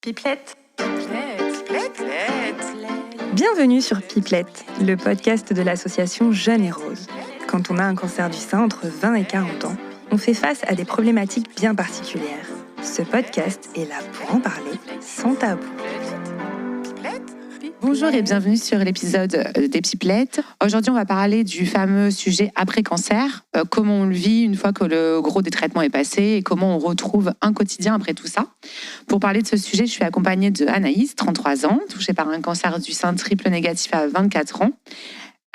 Pipelette. Bienvenue sur Pipelette, le podcast de l'association Jeune et Rose. Quand on a un cancer du sein entre 20 et 40 ans, on fait face à des problématiques bien particulières. Ce podcast est là pour en parler sans tabou. Bonjour et bienvenue sur l'épisode des Pipelettes. Aujourd'hui, on va parler du fameux sujet après-cancer, comment on le vit une fois que le gros des traitements est passé et comment on retrouve un quotidien après tout ça. Pour parler de ce sujet, je suis accompagnée de Anaïs, 33 ans, touchée par un cancer du sein triple négatif à 24 ans.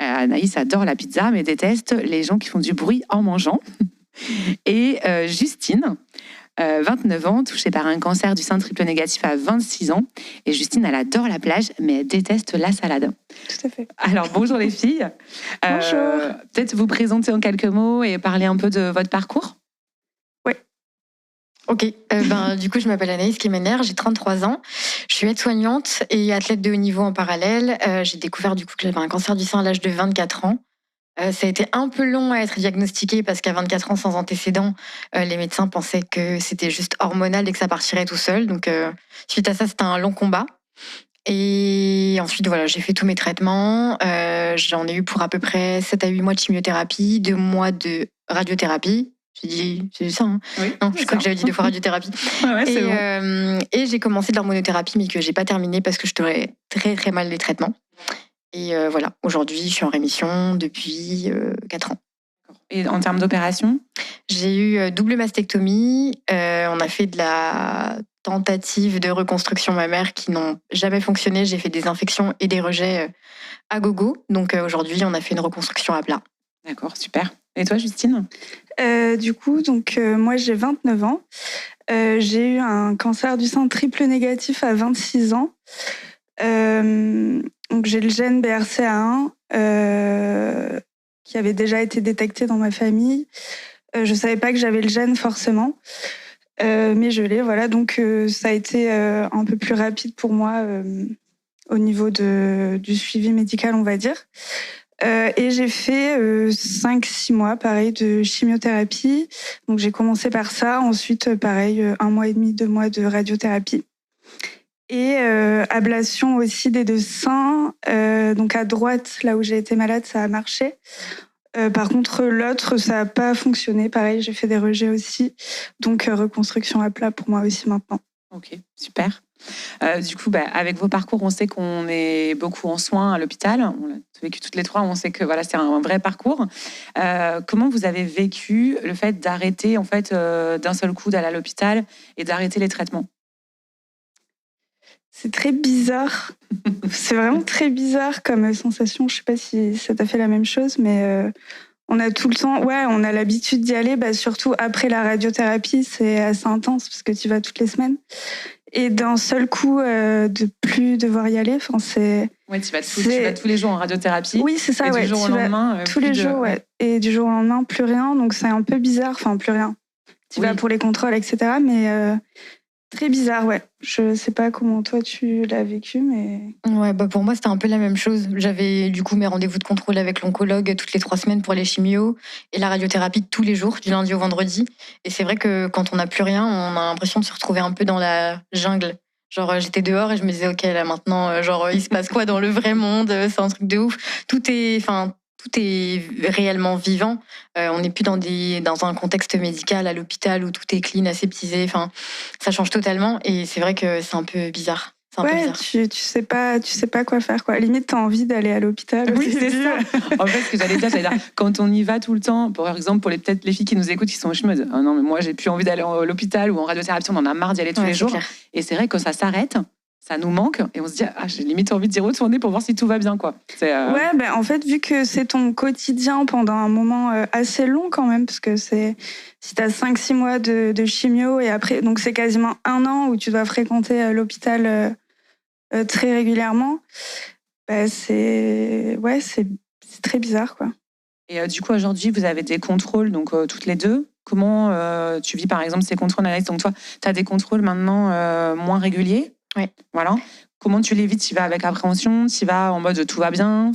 Anaïs adore la pizza mais déteste les gens qui font du bruit en mangeant. Et Justine, 29 ans, touchée par un cancer du sein triple négatif à 26 ans. Et Justine, elle adore la plage, mais elle déteste la salade. Tout à fait. Alors, bonjour les filles. Bonjour. Peut-être vous présenter en quelques mots et parler un peu de votre parcours. Oui. Ok. Du coup, je m'appelle Anaïs Kemener, j'ai 33 ans. Je suis aide-soignante et athlète de haut niveau en parallèle. J'ai découvert du coup que j'avais un cancer du sein à l'âge de 24 ans. Ça a été un peu long à être diagnostiqué parce qu'à 24 ans sans antécédents, les médecins pensaient que c'était juste hormonal et que ça partirait tout seul. Donc, suite à ça, c'était un long combat. Et ensuite, voilà, j'ai fait tous mes traitements. J'en ai eu pour à peu près 7 à 8 mois de chimiothérapie, 2 mois de radiothérapie. J'ai dit ça, hein. Oui, non, je crois que j'avais dit 2 fois radiothérapie. Ouais, c'est bon. Et j'ai commencé de l'hormonothérapie, mais que j'ai pas terminé parce que je trouvais très très mal les traitements. Et voilà, aujourd'hui, je suis en rémission depuis 4 ans. Et en termes d'opération ? J'ai eu double mastectomie. On a fait de la tentative de reconstruction mammaire qui n'ont jamais fonctionné. J'ai fait des infections et des rejets à gogo. Donc aujourd'hui, on a fait une reconstruction à plat. D'accord, super. Et toi, Justine ? Moi, j'ai 29 ans. J'ai eu un cancer du sein triple négatif à 26 ans. Donc j'ai le gène BRCA1 qui avait déjà été détecté dans ma famille. Je savais pas que j'avais le gène forcément, mais je l'ai. Voilà, donc ça a été un peu plus rapide pour moi au niveau du suivi médical, on va dire. Et j'ai fait 5-6 mois, pareil, de chimiothérapie. Donc j'ai commencé par ça. Ensuite, pareil, 1 mois et demi, 2 mois de radiothérapie. Et ablation aussi des deux seins. Donc à droite, là où j'ai été malade, ça a marché. Par contre, l'autre, ça n'a pas fonctionné. Pareil, j'ai fait des rejets aussi. Donc reconstruction à plat pour moi aussi maintenant. Ok, super. Du coup, avec vos parcours, on sait qu'on est beaucoup en soins à l'hôpital. On l'a vécu toutes les trois. On sait que voilà, c'est un vrai parcours. Comment vous avez vécu le fait d'arrêter, en fait, d'un seul coup d'aller à l'hôpital et d'arrêter les traitements ? C'est très bizarre. C'est vraiment très bizarre comme sensation. Je sais pas si ça t'a fait la même chose, mais on a tout le temps... Ouais, on a l'habitude d'y aller, surtout après la radiothérapie, c'est assez intense parce que tu y vas toutes les semaines. Et d'un seul coup, de plus devoir y aller, c'est... Ouais, tu vas tous les jours en radiothérapie. Oui, c'est ça, et ouais. du jour au lendemain, tous les jours, ouais. Et du jour au lendemain, plus rien. Donc c'est un peu bizarre. Enfin, plus rien. Tu vas pour les contrôles, etc. Mais... Très bizarre, ouais. Je sais pas comment toi tu l'as vécu, mais... Ouais, pour moi, c'était un peu la même chose. J'avais du coup mes rendez-vous de contrôle avec l'oncologue toutes les 3 semaines pour les chimios et la radiothérapie tous les jours, du lundi au vendredi. Et c'est vrai que quand on n'a plus rien, on a l'impression de se retrouver un peu dans la jungle. Genre, j'étais dehors et je me disais, ok, là maintenant, il se passe quoi dans le vrai monde ? C'est un truc de ouf. Tout est réellement vivant. On n'est plus dans un contexte médical à l'hôpital où tout est clean, aseptisé. Enfin, ça change totalement et c'est vrai que c'est un peu bizarre. Tu sais pas quoi faire, quoi. Limite, t'as envie d'aller à l'hôpital. Oui, c'est ça. En fait, ce que j'allais dire, quand on y va tout le temps, par exemple, pour peut-être les filles qui nous écoutent, qui sont chemeuses, non, mais moi, j'ai plus envie d'aller à l'hôpital ou en radiothérapie, on en a marre d'y aller tous les jours. Clair. Et c'est vrai que ça s'arrête, ça nous manque et on se dit, j'ai limite envie d'y retourner pour voir si tout va bien, quoi. Ouais, en fait, vu que c'est ton quotidien pendant un moment assez long quand même, parce que si t'as 5-6 mois de chimio et après, donc c'est quasiment 1 an où tu dois fréquenter l'hôpital très régulièrement, c'est très bizarre, quoi. Et du coup, aujourd'hui, vous avez des contrôles, donc toutes les deux. Comment tu vis, par exemple, ces contrôles, Anaïs ? Donc toi, tu as des contrôles maintenant moins réguliers. Oui. Voilà. Comment tu les vis ? Tu y vas avec appréhension ? Tu y vas en mode tout va bien ?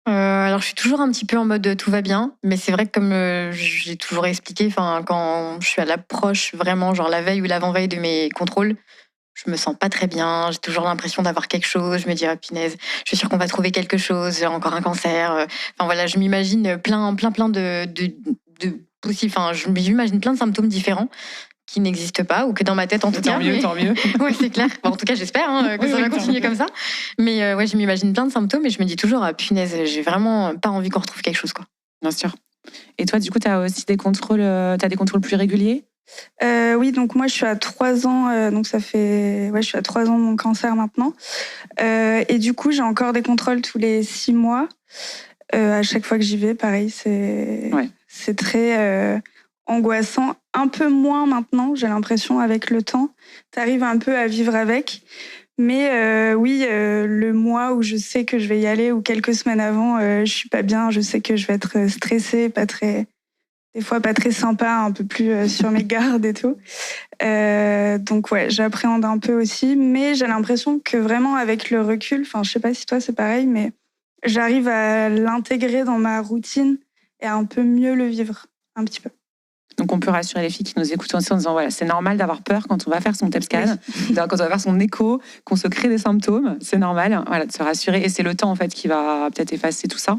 Alors, je suis toujours un petit peu en mode tout va bien, mais c'est vrai que comme j'ai toujours expliqué, quand je suis à l'approche vraiment, genre la veille ou l'avant-veille de mes contrôles, je me sens pas très bien, j'ai toujours l'impression d'avoir quelque chose, je me dis, ah punaise, je suis sûre qu'on va trouver quelque chose, j'ai encore un cancer. Enfin voilà, je m'imagine plein de possibles, enfin, je m'imagine plein de symptômes différents qui n'existent pas, ou que dans ma tête en tout cas. Tant mieux. Ouais, c'est clair. Bon, en tout cas, j'espère que ça va continuer comme ça. Mais ouais, je m'imagine plein de symptômes et je me dis toujours, ah punaise, j'ai vraiment pas envie qu'on retrouve quelque chose, quoi. Bien sûr. Et toi, du coup, tu as aussi des contrôles, t'as des contrôles plus réguliers? Oui, donc moi je suis à 3 ans, donc ça fait, je suis à 3 ans de mon cancer maintenant. Et du coup, j'ai encore des contrôles tous les 6 mois. À chaque fois que j'y vais, pareil, c'est très angoissant. Un peu moins maintenant, j'ai l'impression, avec le temps. T'arrives un peu à vivre avec. Mais oui, le mois où je sais que je vais y aller, ou quelques semaines avant, je suis pas bien, je sais que je vais être stressée, des fois pas très sympa, un peu plus sur mes gardes et tout. Donc ouais, j'appréhende un peu aussi, mais j'ai l'impression que vraiment avec le recul, enfin je sais pas si toi c'est pareil, mais j'arrive à l'intégrer dans ma routine et à un peu mieux le vivre, un petit peu. Donc on peut rassurer les filles qui nous écoutent aussi en disant voilà, c'est normal d'avoir peur quand on va faire son TEP scan, quand on va faire son écho, qu'on se crée des symptômes, c'est normal, voilà, de se rassurer, et c'est le temps en fait qui va peut-être effacer tout ça.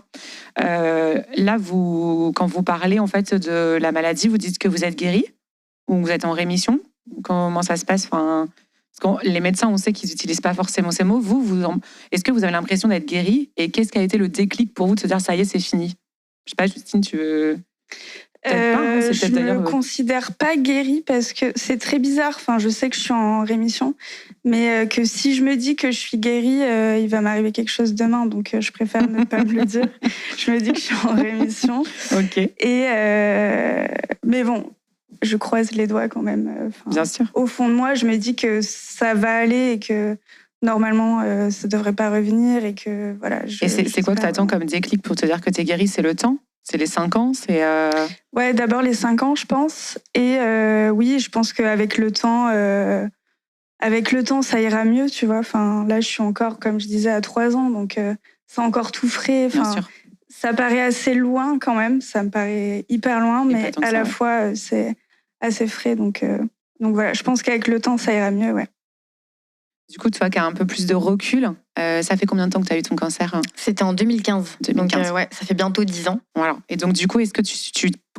Là, quand vous parlez en fait de la maladie, vous dites que vous êtes guérie ou vous êtes en rémission. Comment ça se passe? Enfin, parce que les médecins, on sait qu'ils n'utilisent pas forcément ces mots. Est-ce que vous avez l'impression d'être guérie, et qu'est-ce qui a été le déclic pour vous de se dire ça y est, c'est fini? Je sais pas, Justine, tu veux... Je me considère pas guérie parce que c'est très bizarre. Enfin, je sais que je suis en rémission, mais que si je me dis que je suis guérie, il va m'arriver quelque chose demain. Donc, je préfère ne pas me le dire. Je me dis que je suis en rémission. Ok. Mais bon, je croise les doigts quand même. Bien sûr. Au fond de moi, je me dis que ça va aller et que normalement, ça devrait pas revenir et que voilà. Et c'est quoi que tu attends comme déclic pour te dire que tu es guérie? C'est le temps? C'est les 5 ans? Ouais, d'abord les 5 ans, je pense. Et oui, je pense qu'avec le temps, ça ira mieux, tu vois. Enfin, là, je suis encore, comme je disais, à 3 ans, donc c'est encore tout frais. Enfin, bien sûr. Ça paraît assez loin quand même. Ça me paraît hyper loin, mais à la fois, c'est assez frais. Donc voilà, je pense qu'avec le temps, ça ira mieux, ouais. Du coup, toi qui as un peu plus de recul, ça fait combien de temps que tu as eu ton cancer? C'était en 2015. Donc, ouais, ça fait bientôt 10 ans. Voilà. Et donc, du coup, est-ce que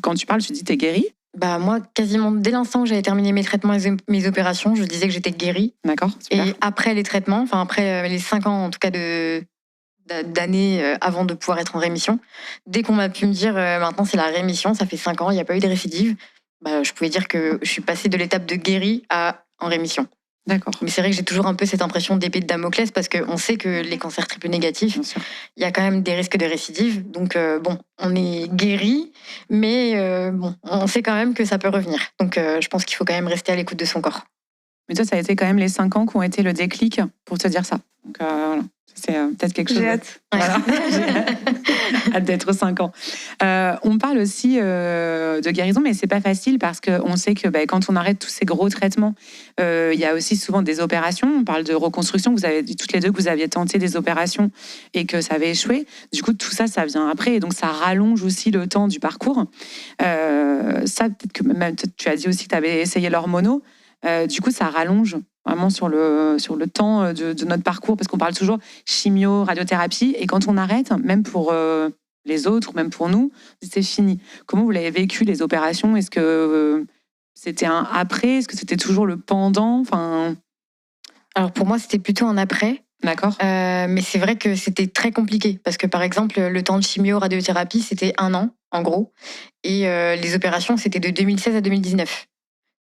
quand tu parles, tu dis que tu es guérie? Bah, moi, quasiment dès l'instant que j'avais terminé mes traitements et mes opérations, je disais que j'étais guérie. D'accord. Super. Et après les traitements, enfin après les 5 ans en tout cas d'années avant de pouvoir être en rémission, dès qu'on m'a pu me dire maintenant c'est la rémission, ça fait 5 ans, il n'y a pas eu de récidive, bah, je pouvais dire que je suis passée de l'étape de guérie à en rémission. D'accord. Mais c'est vrai que j'ai toujours un peu cette impression d'épée de Damoclès parce qu'on sait que les cancers triple négatifs, il y a quand même des risques de récidive. Donc bon, on est guéri, mais bon, on sait quand même que ça peut revenir. Donc je pense qu'il faut quand même rester à l'écoute de son corps. Mais toi, ça a été quand même les 5 ans qui ont été le déclic pour te dire ça. Donc voilà. C'est peut-être quelque chose. J'ai hâte. Voilà. J'ai hâte d'être 5 ans. On parle aussi de guérison, mais c'est pas facile parce qu'on sait que quand on arrête tous ces gros traitements, il y a aussi souvent des opérations. On parle de reconstruction. Vous avez dit toutes les deux que vous aviez tenté des opérations et que ça avait échoué. Du coup, tout ça, ça vient après. Et donc, ça rallonge aussi le temps du parcours. Ça, peut-être que même tu as dit aussi que tu avais essayé l'hormono. Du coup, ça rallonge vraiment sur le temps de notre parcours, parce qu'on parle toujours chimio, radiothérapie, et quand on arrête, même pour les autres, même pour nous, c'est fini. Comment vous l'avez vécu, les opérations? Est-ce que c'était un après? Est-ce que c'était toujours le pendant? Alors pour moi, c'était plutôt un après. D'accord. Mais c'est vrai que c'était très compliqué, parce que par exemple, le temps de chimio, radiothérapie, c'était 1 an, en gros, et les opérations, c'était de 2016 à 2019.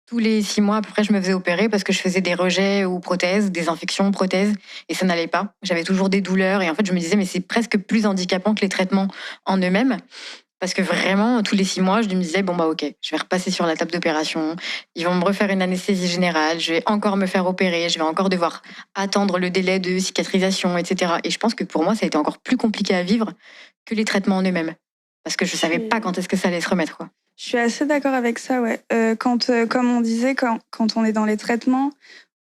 Tous les 6 mois, à peu près, je me faisais opérer parce que je faisais des rejets ou prothèses, des infections, prothèses, et ça n'allait pas. J'avais toujours des douleurs, et en fait, je me disais, mais c'est presque plus handicapant que les traitements en eux-mêmes. Parce que vraiment, tous les 6 mois, je me disais, bon, bah, ok, je vais repasser sur la table d'opération, ils vont me refaire une anesthésie générale, je vais encore me faire opérer, je vais encore devoir attendre le délai de cicatrisation, etc. Et je pense que pour moi, ça a été encore plus compliqué à vivre que les traitements en eux-mêmes. Parce que je savais pas quand est-ce que ça allait se remettre, quoi. Je suis assez d'accord avec ça, ouais. Comme on disait, quand on est dans les traitements,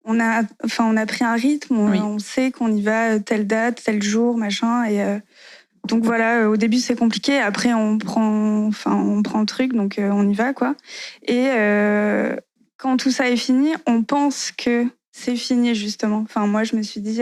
on a pris un rythme, on sait qu'on y va telle date, tel jour, machin, et donc voilà, au début c'est compliqué, après on prend le truc, donc on y va, quoi. Et quand tout ça est fini, on pense que c'est fini justement. Enfin, moi, je me suis dit,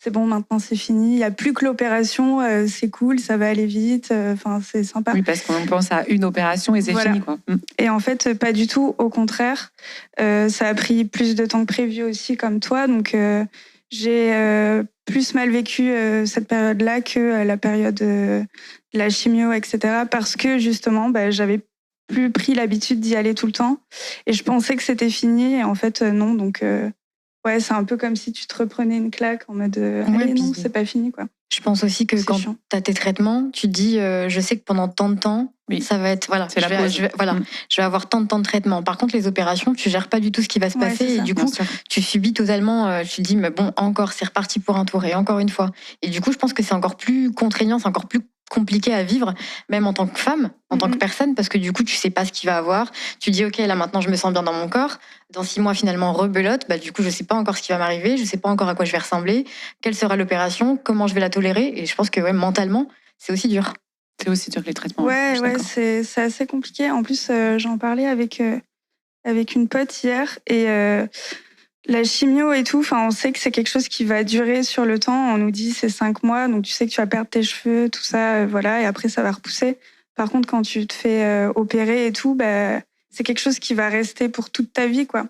c'est bon, maintenant c'est fini. Il n'y a plus que l'opération, c'est cool, ça va aller vite. Enfin, c'est sympa. Oui, parce qu'on pense à une opération et c'est fini, quoi. Et en fait, pas du tout. Au contraire, ça a pris plus de temps que prévu aussi, comme toi. Donc, j'ai plus mal vécu cette période-là que la période de la chimio, etc. Parce que justement, j'avais plus pris l'habitude d'y aller tout le temps. Et je pensais que c'était fini. Et en fait, non. Donc, ouais, c'est un peu comme si tu te reprenais une claque en mode allez, non, c'est pas fini, quoi. Je pense aussi que quand tu as tes traitements, tu te dis je sais que pendant tant de temps, ça va être c'est la pause. Je vais avoir tant de temps de traitement. Par contre, les opérations, tu gères pas du tout ce qui va se passer et du coup, tu subis totalement. Tu te dis mais bon, encore, c'est reparti pour un tour et encore une fois. Et du coup, je pense que c'est encore plus contraignant, c'est encore plus compliqué à vivre, même en tant que femme, en tant que personne, parce que du coup, tu sais pas ce qu'il va avoir. Tu dis, ok, là maintenant, je me sens bien dans mon corps. Dans 6 mois, finalement, rebelote. Du coup, je sais pas encore ce qui va m'arriver. Je sais pas encore à quoi je vais ressembler. Quelle sera l'opération? Comment je vais la tolérer? Et je pense que mentalement, c'est aussi dur. C'est aussi dur que les traitements. Ouais, c'est assez compliqué. En plus, j'en parlais avec une pote hier et la chimio et tout, on sait que c'est quelque chose qui va durer sur le temps. On nous dit c'est 5 mois, donc tu sais que tu vas perdre tes cheveux, tout ça, voilà, et après ça va repousser. Par contre, quand tu te fais opérer et tout, c'est quelque chose qui va rester pour toute ta vie, quoi.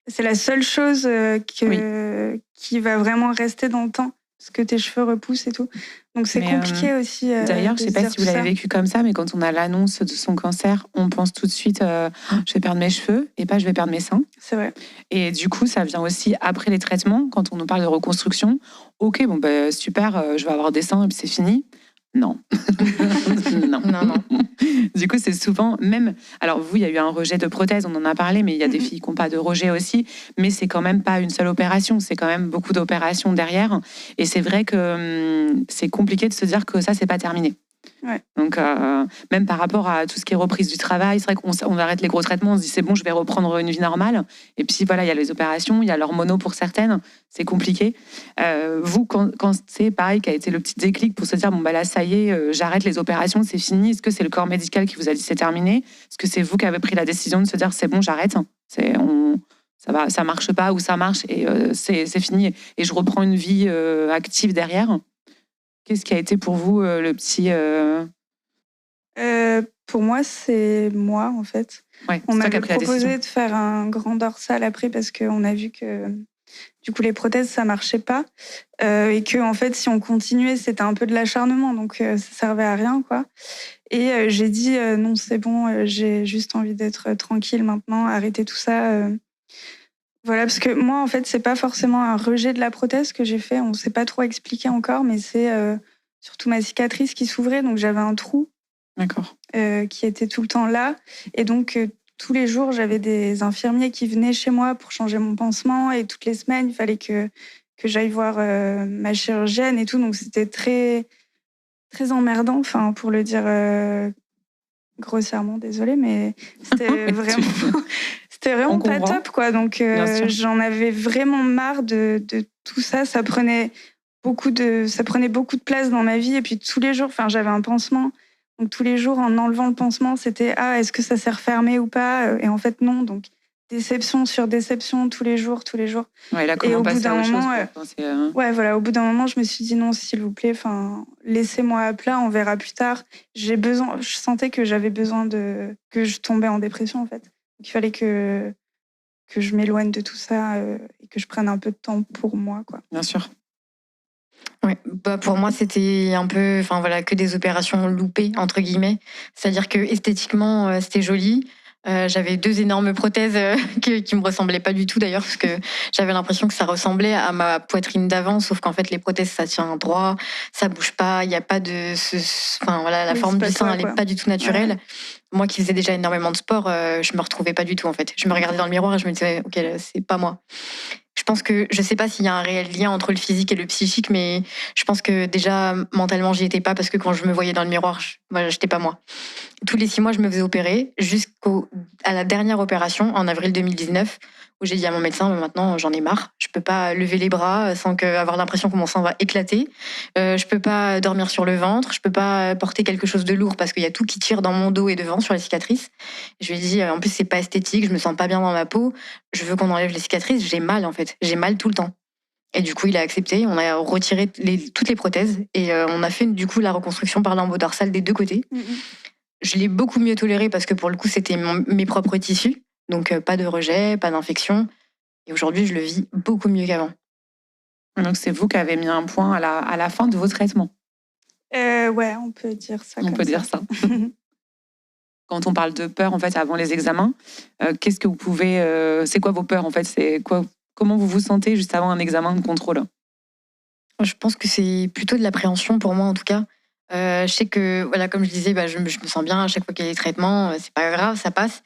C'est la seule chose qui va vraiment rester dans le temps, parce que tes cheveux repoussent et tout. Donc c'est compliqué aussi. D'ailleurs, je ne sais pas si vous l'avez vécu comme ça, mais quand on a l'annonce de son cancer, on pense tout de suite je vais perdre mes cheveux et pas je vais perdre mes seins. C'est vrai. Et du coup, ça vient aussi après les traitements, quand on nous parle de reconstruction. Ok, bon, super, je vais avoir des seins et puis c'est fini. Non. non. Du coup, c'est souvent même. Alors, vous, il y a eu un rejet de prothèse, on en a parlé, mais il y a des filles qui n'ont pas de rejet aussi. Mais c'est quand même pas une seule opération, c'est quand même beaucoup d'opérations derrière. Et c'est vrai que c'est compliqué de se dire que ça, c'est pas terminé. Ouais. Donc, même par rapport à tout ce qui est reprise du travail, c'est vrai qu'on arrête les gros traitements, on se dit c'est bon, je vais reprendre une vie normale. Et puis voilà, il y a les opérations, il y a l'hormono pour certaines, c'est compliqué. Vous, quand c'est pareil, qui a été le petit déclic pour se dire bon, là, ça y est, j'arrête les opérations, c'est fini. Est-ce que c'est le corps médical qui vous a dit c'est terminé? Est-ce que c'est vous qui avez pris la décision de se dire c'est bon, j'arrête? Ça marche pas ou ça marche et c'est fini et je reprends une vie active derrière? Qu'est-ce qui a été pour vous le petit... Pour moi, c'est moi, en fait. Ouais, on m'avait proposé de faire un grand dorsal après parce qu'on a vu que du coup, les prothèses, ça marchait pas. Et que, en fait, si on continuait, c'était un peu de l'acharnement. Donc, ça servait à rien, quoi. Et j'ai dit, non, c'est bon, j'ai juste envie d'être tranquille maintenant, arrêter tout ça. Voilà, parce que moi, en fait, c'est pas forcément un rejet de la prothèse que j'ai fait. On sait pas trop expliquer encore, mais c'est surtout ma cicatrice qui s'ouvrait. Donc, j'avais un trou qui était tout le temps là. Et donc, tous les jours, j'avais des infirmiers qui venaient chez moi pour changer mon pansement. Et toutes les semaines, il fallait que j'aille voir ma chirurgienne et tout. Donc, c'était très, très emmerdant, pour le dire grossièrement, désolée, mais c'était vraiment... C'était vraiment pas top, quoi. Donc, j'en avais vraiment marre de tout ça. Ça prenait beaucoup de place dans ma vie. Et puis, tous les jours, j'avais un pansement. Donc, tous les jours, en enlevant le pansement, c'était « Ah, est-ce que ça s'est refermé ou pas ?» Et en fait, non. Donc, déception sur déception, tous les jours. Ouais, là, et au bout d'un moment... au bout d'un moment, je me suis dit « Non, s'il vous plaît, laissez-moi à plat, on verra plus tard. » Je sentais que j'avais besoin que je tombais en dépression, en fait. Donc, il fallait que je m'éloigne de tout ça et que je prenne un peu de temps pour moi, quoi. Bien sûr. Ouais, pour moi, c'était un peu, que des opérations loupées, entre guillemets. C'est-à-dire que esthétiquement, c'était joli. J'avais 2 énormes prothèses qui me ressemblaient pas du tout d'ailleurs, parce que j'avais l'impression que ça ressemblait à ma poitrine d'avant, sauf qu'en fait les prothèses ça tient droit, ça bouge pas, il y a pas de la forme du sein, elle est pas du tout naturelle. Ouais. Moi qui faisais déjà énormément de sport, je me retrouvais pas du tout en fait. Je me regardais dans le miroir et je me disais OK, c'est pas moi. Je pense que je sais pas s'il y a un réel lien entre le physique et le psychique, mais je pense que déjà mentalement j'y étais pas, parce que quand je me voyais dans le miroir, j'étais pas moi. Tous les 6 mois, je me faisais opérer jusqu'à la dernière opération en avril 2019 où j'ai dit à mon médecin, maintenant j'en ai marre, je peux pas lever les bras sans avoir l'impression que mon sang va éclater, je peux pas dormir sur le ventre, je peux pas porter quelque chose de lourd parce qu'il y a tout qui tire dans mon dos et devant sur les cicatrices. Je lui ai dit, en plus c'est pas esthétique, je me sens pas bien dans ma peau, je veux qu'on enlève les cicatrices, j'ai mal en fait, j'ai mal tout le temps. Et du coup, il a accepté, on a retiré toutes les prothèses et on a fait du coup la reconstruction par l'embodorsale des 2 côtés. Je l'ai beaucoup mieux toléré parce que pour le coup, c'était mes propres tissus. Donc, pas de rejet, pas d'infection. Et aujourd'hui, je le vis beaucoup mieux qu'avant. Donc, c'est vous qui avez mis un point à la fin de vos traitements. Ouais, on peut dire ça. On peut dire ça. Quand on parle de peur, en fait, avant les examens, qu'est-ce que vous pouvez... c'est quoi vos peurs, en fait? Comment vous vous sentez juste avant un examen de contrôle? Je pense que c'est plutôt de l'appréhension pour moi, en tout cas. Je sais que, voilà, comme je disais, je me sens bien à chaque fois qu'il y a des traitements. C'est pas grave, ça passe.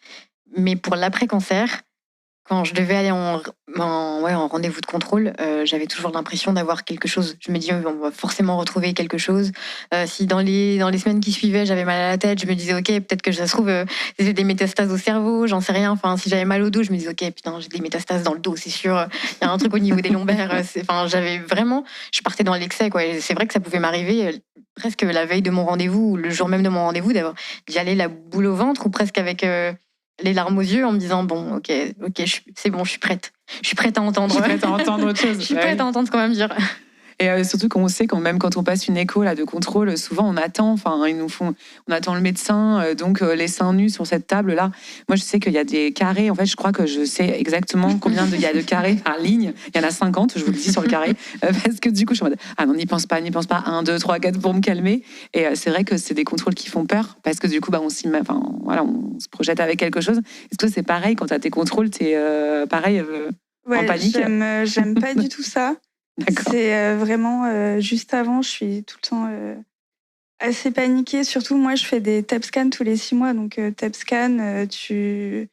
Mais pour l'après-cancer, quand je devais aller en rendez-vous de contrôle, j'avais toujours l'impression d'avoir quelque chose. Je me dis, on va forcément retrouver quelque chose. Si dans les semaines qui suivaient, j'avais mal à la tête, je me disais, ok, peut-être que ça se trouve, j'ai des métastases au cerveau, j'en sais rien. Enfin, si j'avais mal au dos, je me disais, ok, putain, j'ai des métastases dans le dos, c'est sûr. Il y a un truc au niveau des lombaires. Je partais dans l'excès, quoi. Et c'est vrai que ça pouvait m'arriver presque la veille de mon rendez-vous ou le jour même de mon rendez-vous d'y aller la boule au ventre ou presque avec les larmes aux yeux en me disant bon, ok, c'est bon, je suis prête. Je suis prête à entendre. Je suis prête à entendre autre chose. Je suis prête à entendre ce qu'on va me dire. Et surtout qu'on sait quand même quand on passe une écho là de contrôle, souvent on attend. Enfin, on attend le médecin, donc les seins nus sur cette table là. Moi, je sais qu'il y a des carrés. En fait, je crois que je sais exactement combien il y a de carrés par ligne. Il y en a 50, je vous le dis sur le carré, parce que du coup, je suis en mode ah non, n'y pense pas. 1, 2, 3, 4 pour me calmer. Et c'est vrai que c'est des contrôles qui font peur parce que du coup, on se projette avec quelque chose. Est-ce que c'est pareil quand tu as tes contrôles, t'es pareil en panique? J'aime pas du tout ça. D'accord. C'est vraiment juste avant, je suis tout le temps assez paniquée. Surtout, moi, je fais des TEP scans tous les 6 mois. Donc, TEP scan, tu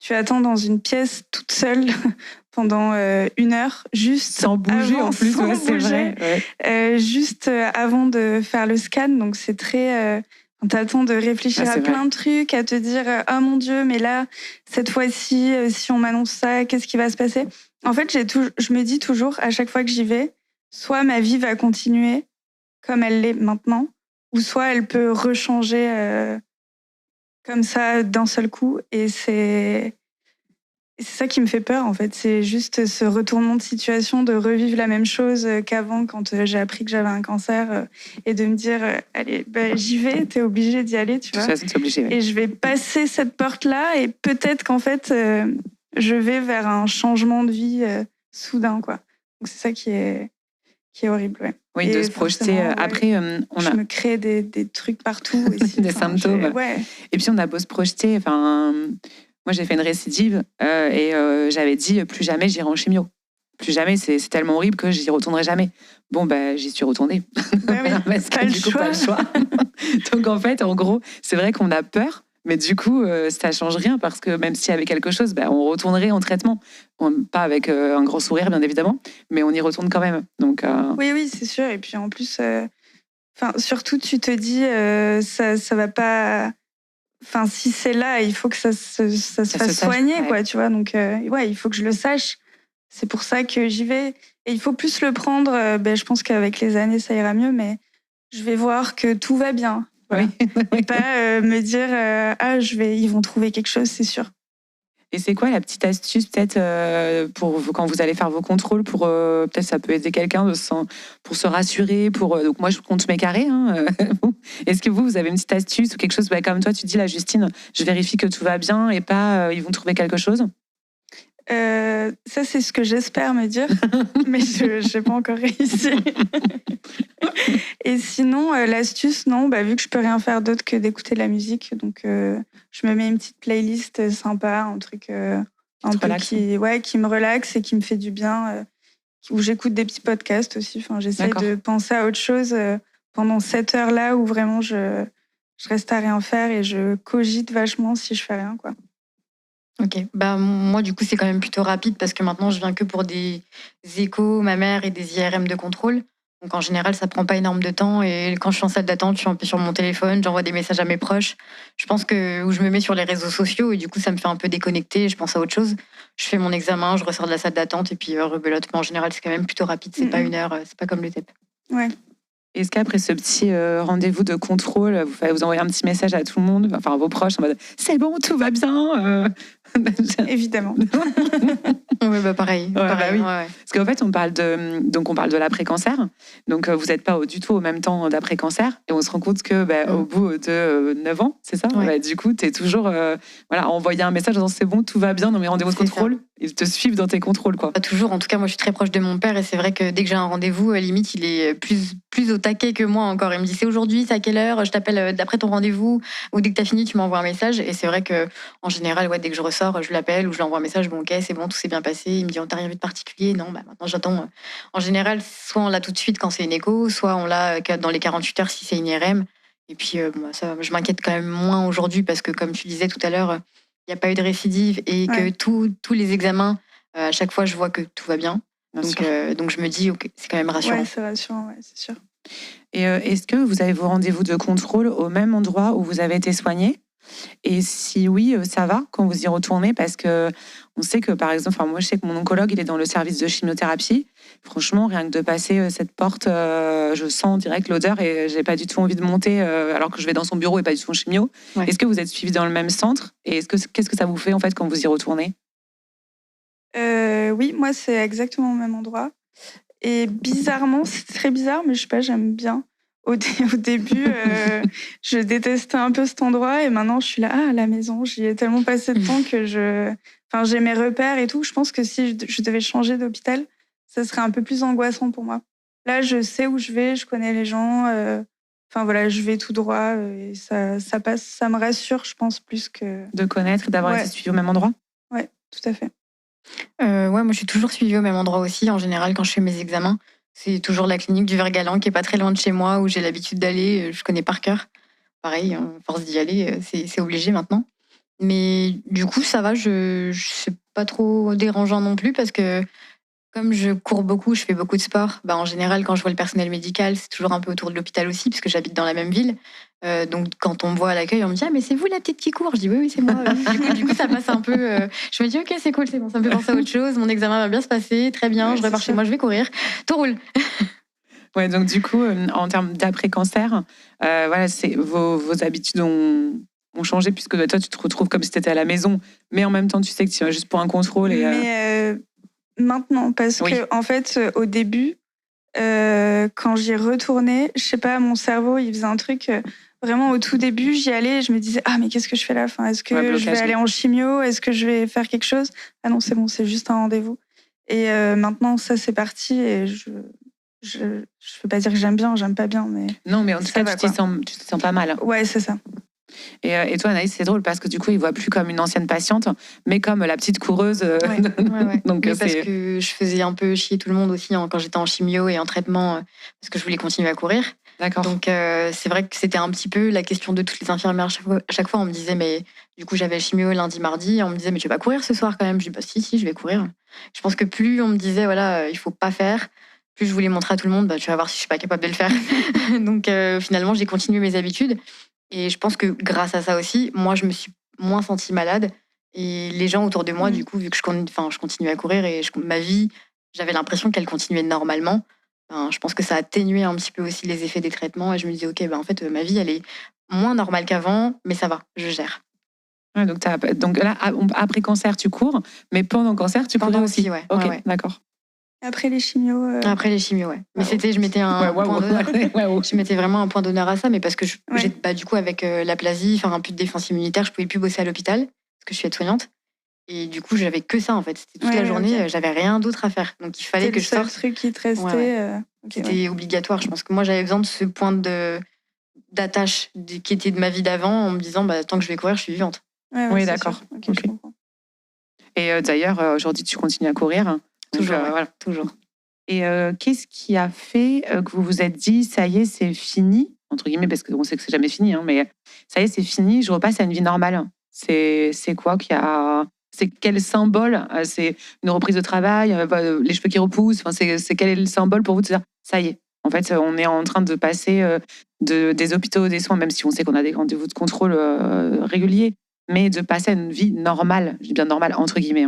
attends dans une pièce toute seule pendant 1 heure, juste sans bouger avant, en plus, sans c'est bouger, vrai. juste avant de faire le scan. Donc, c'est très... t'as le temps de réfléchir à plein de trucs, à te dire « Ah mon Dieu, mais là, cette fois-ci, si on m'annonce ça, qu'est-ce qui va se passer ?» En fait, je me dis toujours, à chaque fois que j'y vais, soit ma vie va continuer comme elle l'est maintenant, ou soit elle peut rechanger comme ça d'un seul coup. Et c'est ça qui me fait peur, en fait. C'est juste ce retournement de situation, de revivre la même chose qu'avant, quand j'ai appris que j'avais un cancer, et de me dire allez, j'y vais, t'es obligé d'y aller, tu vois. De toute façon, t'es obligé, ouais. Et je vais passer cette porte-là, et peut-être qu'en fait... je vais vers un changement de vie soudain, quoi. Donc c'est ça qui est horrible, ouais. Oui, et de se projeter. Ouais, après, je me crée des trucs partout. Ici, des symptômes. Ouais. Et puis on a beau se projeter. Moi, j'ai fait une récidive et j'avais dit plus jamais j'irai en chimio. Plus jamais, c'est tellement horrible que j'y retournerai jamais. Bon, j'y suis retournée. Oui, parce que du coup, pas le choix. Donc en fait, en gros, c'est vrai qu'on a peur. Mais du coup, ça change rien parce que même s'il y avait quelque chose, on retournerait en traitement. Pas avec un grand sourire, bien évidemment, mais on y retourne quand même. Donc, Oui, c'est sûr. Et puis en plus, surtout, tu te dis, ça va pas... Enfin, si c'est là, il faut que ça se fasse soigner, quoi, tu vois. Donc, il faut que je le sache. C'est pour ça que j'y vais. Et il faut plus le prendre. Je pense qu'avec les années, ça ira mieux, mais je vais voir que tout va bien. Voilà. Oui. Et pas me dire ils vont trouver quelque chose, c'est sûr. Et c'est quoi la petite astuce peut-être pour quand vous allez faire vos contrôles pour peut-être ça peut aider quelqu'un pour se rassurer donc moi je compte mes carrés. Est-ce que vous avez une petite astuce ou quelque chose comme toi tu dis là Justine, je vérifie que tout va bien et pas ils vont trouver quelque chose? Ça, c'est ce que j'espère me dire, mais je n'ai pas encore réussi. Et sinon, l'astuce, non, vu que je peux rien faire d'autre que d'écouter de la musique, donc je me mets une petite playlist sympa, un truc un peu qui me relaxe et qui me fait du bien, où j'écoute des petits podcasts aussi. Enfin, j'essaie de penser à autre chose pendant cette heure-là où vraiment je reste à rien faire et je cogite vachement si je fais rien, quoi. Ok, moi du coup c'est quand même plutôt rapide parce que maintenant je viens que pour des échos mammaires et des IRM de contrôle. Donc en général, ça prend pas énorme de temps. Et quand je suis en salle d'attente, je suis un peu sur mon téléphone, j'envoie des messages à mes proches. Je pense que où je me mets sur les réseaux sociaux et du coup, ça me fait un peu déconnecter. Je pense à autre chose. Je fais mon examen, je ressors de la salle d'attente et puis rebelote. Mais en général, c'est quand même plutôt rapide. C'est pas 1 heure, c'est pas comme le TEP. Ouais. Est-ce qu'après ce petit rendez-vous de contrôle, vous envoyez un petit message à tout le monde, enfin à vos proches, en mode c'est bon, tout va bien Évidemment. Oui, pareil. Oui. Ouais. Parce qu'en fait, on parle de l'après-cancer. Donc, vous n'êtes pas du tout au même temps d'après-cancer. Et on se rend compte que au bout de 9 ans, c'est ça, du coup, tu es toujours à envoyer un message en disant c'est bon, tout va bien dans mes rendez-vous de contrôle. Ils te suivent dans tes contrôles, quoi. Pas toujours. En tout cas, moi, je suis très proche de mon père. Et c'est vrai que dès que j'ai un rendez-vous, limite, il est plus au taquet que moi encore. Il me dit c'est aujourd'hui, c'est à quelle heure, je t'appelle d'après ton rendez-vous. Ou dès que tu as fini, tu m'envoies un message. Et c'est vrai qu'en général, dès que je ressors, je l'appelle ou je lui envoie un message. Bon, ok, c'est bon, tout s'est bien passé. Il me dit, on t'a rien vu de particulier? Non, maintenant j'attends. En général, soit on l'a tout de suite quand c'est une écho, soit on l'a dans les 48 heures si c'est une IRM. Et puis, ça, je m'inquiète quand même moins aujourd'hui parce que, comme tu disais tout à l'heure, il n'y a pas eu de récidive et que tous les examens, à chaque fois, je vois que tout va bien. Donc, je me dis, ok, c'est quand même rassurant. Ouais, c'est rassurant, c'est sûr. Et est-ce que vous avez vos rendez-vous de contrôle au même endroit où vous avez été soigné? Et si oui, ça va quand vous y retournez? Parce que on sait que, par exemple, moi je sais que mon oncologue, il est dans le service de chimiothérapie. Franchement, rien que de passer cette porte, je sens direct l'odeur et j'ai pas du tout envie de monter alors que je vais dans son bureau et pas du tout en chimio. Ouais. Est-ce que vous êtes suivi dans le même centre? Et qu'est-ce que ça vous fait en fait quand vous y retournez? Oui, moi c'est exactement au même endroit. Et bizarrement, c'est très bizarre, mais je sais pas, j'aime bien. Au début, je détestais un peu cet endroit et maintenant je suis là, à la maison, j'y ai tellement passé de temps que j'ai mes repères et tout. Je pense que si je devais changer d'hôpital, ça serait un peu plus angoissant pour moi. Là, je sais où je vais, je connais les gens. Je vais tout droit et ça passe, ça me rassure, je pense, plus que... De connaître, d'avoir été suivi au même endroit? Ouais, tout à fait. Moi, je suis toujours suivie au même endroit aussi. En général, quand je fais mes examens, c'est toujours la clinique du Vergalan qui est pas très loin de chez moi, où j'ai l'habitude d'aller. Je connais par cœur. Pareil, à force d'y aller, c'est obligé maintenant. Mais du coup, ça va. C'est pas trop dérangeant non plus parce que comme je cours beaucoup, je fais beaucoup de sport. En général, quand je vois le personnel médical, c'est toujours un peu autour de l'hôpital aussi, puisque j'habite dans la même ville. Donc, quand on me voit à l'accueil, on me dit « Ah, mais c'est vous la petite qui court ?» Je dis « Oui, c'est moi. » Du coup, ça passe un peu... je me dis « Ok, c'est cool, c'est bon, ça me fait penser à autre chose. Mon examen va bien se passer, très bien, je repars chez moi, je vais courir. Tout roule. » Ouais, donc du coup, en termes d'après-cancer, vos habitudes ont changé, puisque toi, tu te retrouves comme si tu étais à la maison, mais en même temps, tu sais que tu vas juste pour un contrôle. Mais maintenant, parce que en fait, au début, quand j'y retournais, je sais pas, mon cerveau, il faisait un truc... Vraiment, au tout début, j'y allais et je me disais « Ah, mais qu'est-ce que je fais là ? Est-ce que je vais aller en chimio ? Est-ce que je vais faire quelque chose ?» Ah non, c'est bon, c'est juste un rendez-vous. Et maintenant, ça, c'est parti et je peux pas dire que j'aime pas bien, mais... Non, mais en tout cas, tu te sens pas mal. Ouais, c'est ça. Et toi, Anaïs, c'est drôle parce que du coup, il voit plus comme une ancienne patiente, mais comme la petite coureuse. Ouais. Donc, parce que je faisais un peu chier tout le monde aussi quand j'étais en chimio et en traitement, parce que je voulais continuer à courir. D'accord. Donc, c'est vrai que c'était un petit peu la question de toutes les infirmières. À chaque fois, on me disait, mais du coup, j'avais le chimio lundi, mardi. On me disait, mais tu vas pas courir ce soir quand même? Je dis, si, je vais courir. Je pense que plus on me disait, il faut pas faire, plus je voulais montrer à tout le monde, tu vas voir si je suis pas capable de le faire. Donc, finalement, j'ai continué mes habitudes. Et je pense que grâce à ça aussi, moi, je me suis moins sentie malade. Et les gens autour de moi, du coup, vu que je continuais à courir et ma vie, j'avais l'impression qu'elle continuait normalement. Je pense que ça a atténué un petit peu aussi les effets des traitements. Et je me disais, ok, en fait, ma vie, elle est moins normale qu'avant, mais ça va, je gère. Ouais, donc là, après cancer, tu cours, mais pendant cancer, tu cours aussi. Ouais. Ok, ouais. D'accord. Après les chimios. Après les chimios, ouais. Mais je mettais un point d'honneur. Je mettais vraiment un point d'honneur à ça, mais parce que du coup, avec l'aplasie, un peu de défense immunitaire, je pouvais plus bosser à l'hôpital parce que je suis aide-soignante. Et du coup, j'avais que ça en fait. C'était toute la journée, j'avais rien d'autre à faire. Donc il fallait que je sorte. C'est le seul truc qui te restait. C'était obligatoire. Je pense que moi, j'avais besoin de ce point d'attache qui était de ma vie d'avant, en me disant, tant que je vais courir, je suis vivante. Oui, d'accord. Okay. Je comprends. Et d'ailleurs, aujourd'hui, tu continues à courir. Toujours, toujours. Et qu'est-ce qui a fait que vous vous êtes dit, ça y est, c'est fini, entre guillemets, parce qu'on sait que c'est jamais fini, mais ça y est, c'est fini, je repasse à une vie normale. C'est quoi qui a... C'est quel symbole? C'est une reprise de travail, les cheveux qui repoussent, c'est quel est le symbole pour vous de dire, ça y est, En fait, on est en train de passer des hôpitaux, des soins, même si on sait qu'on a des rendez-vous de contrôle réguliers, mais de passer à une vie normale, je dis bien normale, entre guillemets.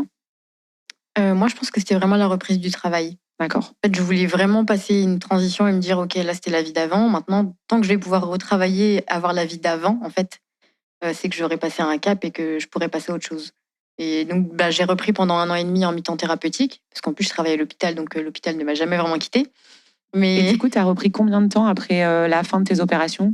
Moi, je pense que c'était vraiment la reprise du travail. D'accord. En fait, je voulais vraiment passer une transition et me dire, OK, là, c'était la vie d'avant. Maintenant, tant que je vais pouvoir retravailler, avoir la vie d'avant, en fait, c'est que j'aurai passé un cap et que je pourrais passer à autre chose. Et donc, j'ai repris pendant 1 an et demi en mi-temps thérapeutique, parce qu'en plus, je travaillais à l'hôpital, donc l'hôpital ne m'a jamais vraiment quittée. Et Mais du coup, tu as repris combien de temps après la fin de tes opérations ?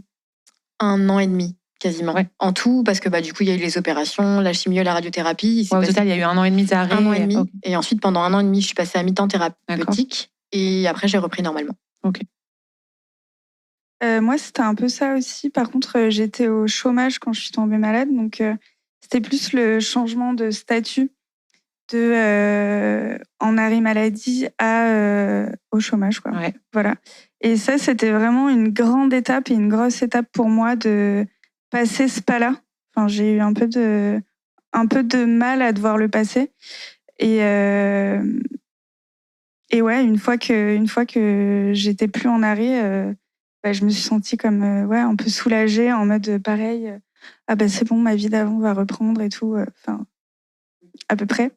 1 an et demi, quasiment. Ouais. En tout, parce que du coup, il y a eu les opérations, la chimio, la radiothérapie. Au total, il y a eu 1 an et demi d'arrêt. 1 an et demi. Okay. Et ensuite, pendant 1 an et demi, je suis passée à mi-temps thérapeutique. Et après, j'ai repris normalement. Ok. Moi, c'était un peu ça aussi. Par contre, j'étais au chômage quand je suis tombée malade. Donc, c'était plus le changement de statut en arrêt maladie au chômage, quoi. Ouais. Voilà. Et ça, c'était vraiment une grande étape et une grosse étape pour moi de passer ce pas-là. Enfin, j'ai eu un peu de mal à devoir le passer. Et ouais, une fois que j'étais plus en arrêt, je me suis sentie comme un peu soulagée, en mode pareil, c'est bon, ma vie d'avant va reprendre et tout. Enfin, à peu près.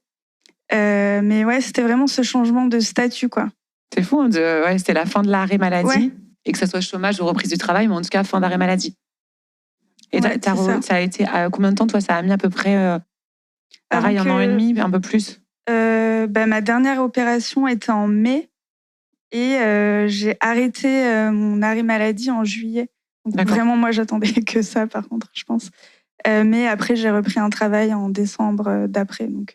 Mais ouais, c'était vraiment ce changement de statut, quoi. C'est fou, c'était la fin de l'arrêt maladie, Ouais. Et que ça soit chômage ou reprise du travail, mais en tout cas, fin d'arrêt maladie. Et Ouais, ça a été combien de temps, toi, ça a mis à peu près pareil, 1 an et demi, un peu plus? Ma dernière opération était en mai et j'ai arrêté mon arrêt maladie en juillet. Donc vraiment, moi, j'attendais que ça, par contre, je pense. Mais après, j'ai repris un travail en décembre d'après. Donc,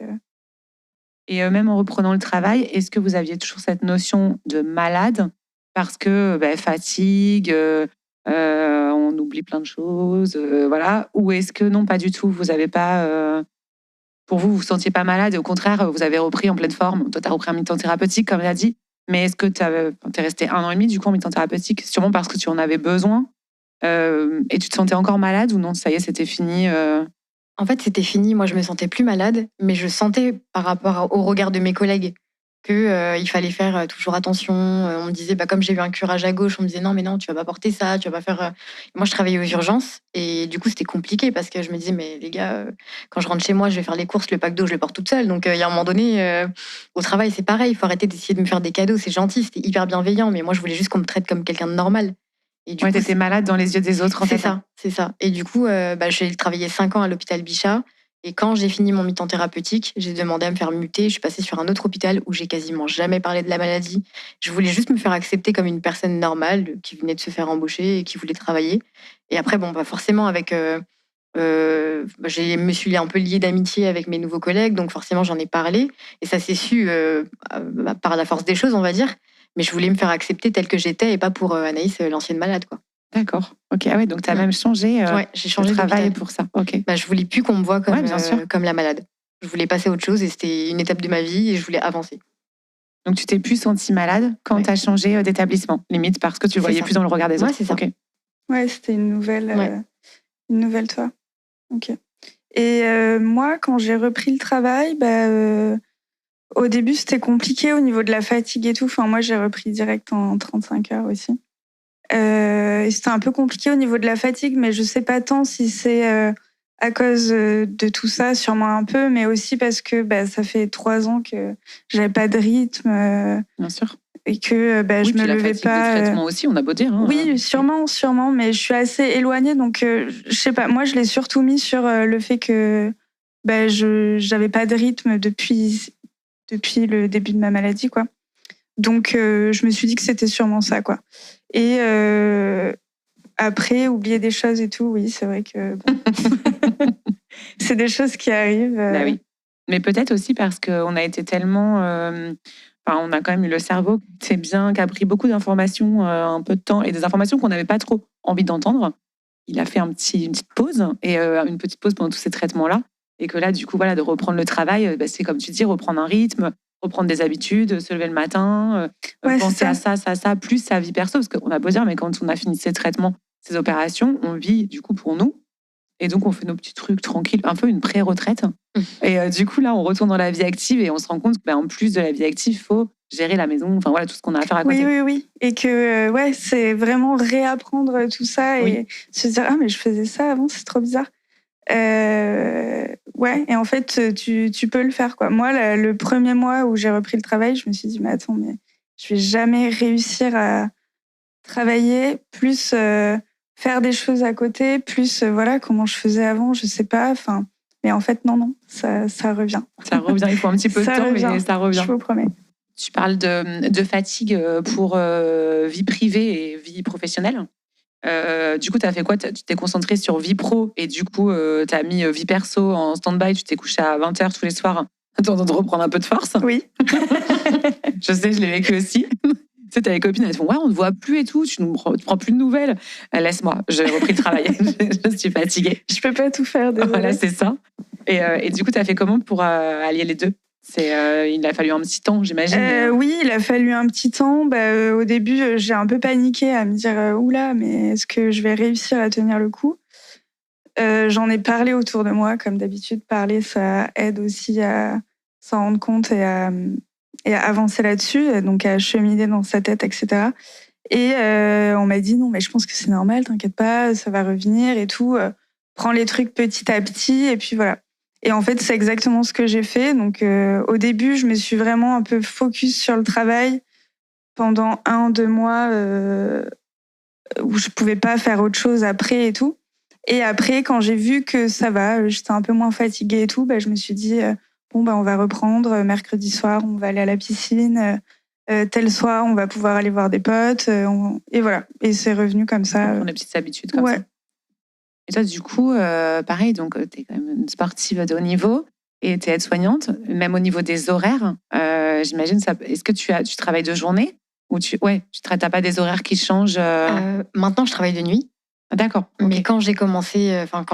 Et même en reprenant le travail, est-ce que vous aviez toujours cette notion de malade parce que fatigue, on oublie plein de choses, voilà, ou est-ce que non, pas du tout, vous avez pas, pour vous vous sentiez pas malade et au contraire, vous avez repris en pleine forme. Toi, tu as repris un mi-temps thérapeutique, comme tu as dit, mais est-ce que tu es resté 1 an et demi du coup en mi-temps thérapeutique, sûrement parce que tu en avais besoin et tu te sentais encore malade ou non, ça y est, c'était fini En fait, c'était fini. Moi, je me sentais plus malade, mais je sentais par rapport au regard de mes collègues que il fallait faire toujours attention. On me disait, comme j'ai eu un curage à gauche, on me disait non, mais non, tu vas pas porter ça, tu vas pas faire. Moi, je travaillais aux urgences et du coup, c'était compliqué parce que je me disais, mais les gars, quand je rentre chez moi, je vais faire les courses, le pack d'eau, je le porte toute seule. Donc, il y a un moment donné, au travail, c'est pareil. Il faut arrêter d'essayer de me faire des cadeaux. C'est gentil, c'était hyper bienveillant, mais moi, je voulais juste qu'on me traite comme quelqu'un de normal. Ouais, t'étais malade dans les yeux des autres, en fait. C'est ça. Et du coup, j'ai travaillé 5 ans à l'hôpital Bichat. Et quand j'ai fini mon mi-temps thérapeutique, j'ai demandé à me faire muter. Je suis passée sur un autre hôpital où j'ai quasiment jamais parlé de la maladie. Je voulais juste me faire accepter comme une personne normale qui venait de se faire embaucher et qui voulait travailler. Et après, forcément, avec... je me suis un peu liée d'amitié avec mes nouveaux collègues, donc forcément, j'en ai parlé. Et ça s'est su par la force des choses, on va dire. Mais je voulais me faire accepter telle que j'étais et pas pour Anaïs, l'ancienne malade, quoi. D'accord. Ok. Ah ouais, donc tu as même changé, j'ai changé de travail pour ça. Ok. Je voulais plus qu'on me voie comme la malade. Je voulais passer à autre chose et c'était une étape de ma vie et je voulais avancer. Donc tu t'es plus sentie malade quand tu as changé d'établissement, limite parce que tu ne voyais plus dans le regard des autres. Ouais, c'est ça. Okay. Ouais, c'était une nouvelle toi. Ok. Et moi, quand j'ai repris le travail, au début, c'était compliqué au niveau de la fatigue et tout. Enfin, moi, j'ai repris direct en 35 heures aussi. Et c'était un peu compliqué au niveau de la fatigue, mais je sais pas tant si c'est à cause de tout ça, sûrement un peu, mais aussi parce que ça fait 3 ans que j'avais pas de rythme. Bien sûr. Et que je me levais pas. Le traitement aussi, on a beau dire. Hein, oui, sûrement, mais je suis assez éloignée, donc je sais pas. Moi, je l'ai surtout mis sur le fait que j'avais pas de rythme depuis le début de ma maladie, quoi. Donc, je me suis dit que c'était sûrement ça, quoi. Et après, oublier des choses et tout, oui, c'est vrai que c'est des choses qui arrivent. Oui. Mais peut-être aussi parce qu'on a été tellement... on a quand même eu le cerveau qui a pris beaucoup d'informations un peu de temps et des informations qu'on n'avait pas trop envie d'entendre. Il a fait une petite pause et une petite pause pendant tous ces traitements-là. Et que là, du coup, de reprendre le travail, c'est comme tu dis, reprendre un rythme, reprendre des habitudes, se lever le matin, penser à ça, plus sa vie perso. Parce qu'on a beau dire, mais quand on a fini ces traitements, ces opérations, on vit du coup pour nous. Et donc, on fait nos petits trucs tranquilles, un peu une pré-retraite. Et du coup, là, on retourne dans la vie active et on se rend compte qu'en plus de la vie active, il faut gérer la maison, enfin voilà, tout ce qu'on a à faire à côté. Oui. Et que, c'est vraiment réapprendre tout ça et se dire, ah, mais je faisais ça avant, c'est trop bizarre. Et en fait, tu peux le faire, quoi. Moi, le premier mois où j'ai repris le travail, je me suis dit, mais attends, mais je vais jamais réussir à travailler, plus faire des choses à côté, plus comment je faisais avant, je sais pas. Enfin, mais en fait, non, ça revient. Ça revient, il faut un petit peu de temps, mais ça revient. Je vous promets. Tu parles de fatigue pour vie privée et vie professionnelle. Du coup, tu as fait quoi? Tu t'es concentré sur vie pro et du coup, tu as mis vie perso en stand-by. Tu t'es couché à 20h tous les soirs, attendant de reprendre un peu de force. Oui. Je sais, je l'ai vécu aussi. Tu sais, t'as les copines, elles te font, ouais, on ne te voit plus et tout, tu prends plus de nouvelles. Laisse-moi, j'ai repris le travail, je suis fatiguée. Je peux pas tout faire, désolée. Voilà, c'est ça. Et du coup, tu as fait comment pour allier les deux? Il a fallu un petit temps, j'imagine. Oui, il a fallu un petit temps. Au début, j'ai un peu paniqué à me dire oula, mais est-ce que je vais réussir à tenir le coup? J'en ai parlé autour de moi, comme d'habitude. Parler, ça aide aussi à s'en rendre compte et à avancer là-dessus, donc à cheminer dans sa tête, etc. Et on m'a dit non, mais je pense que c'est normal, t'inquiète pas, ça va revenir et tout. Prends les trucs petit à petit et puis voilà. Et en fait, c'est exactement ce que j'ai fait. Donc, au début, je me suis vraiment un peu focus sur le travail pendant 1-2 mois où je pouvais pas faire autre chose après et tout. Et après, quand j'ai vu que ça va, j'étais un peu moins fatiguée et tout, je me suis dit, on va reprendre. Mercredi soir, on va aller à la piscine. Tel soir, on va pouvoir aller voir des potes. Et voilà. Et c'est revenu comme ça. On a des petites habitudes comme ça. Et toi, du coup, pareil, donc tu es quand même une sportive de haut niveau et tu es aide-soignante, même au niveau des horaires. J'imagine, est-ce que tu travailles de journée ou tu n'as pas des horaires qui changent Maintenant, je travaille de nuit. Ah, d'accord. Okay. Mais quand j'ai quand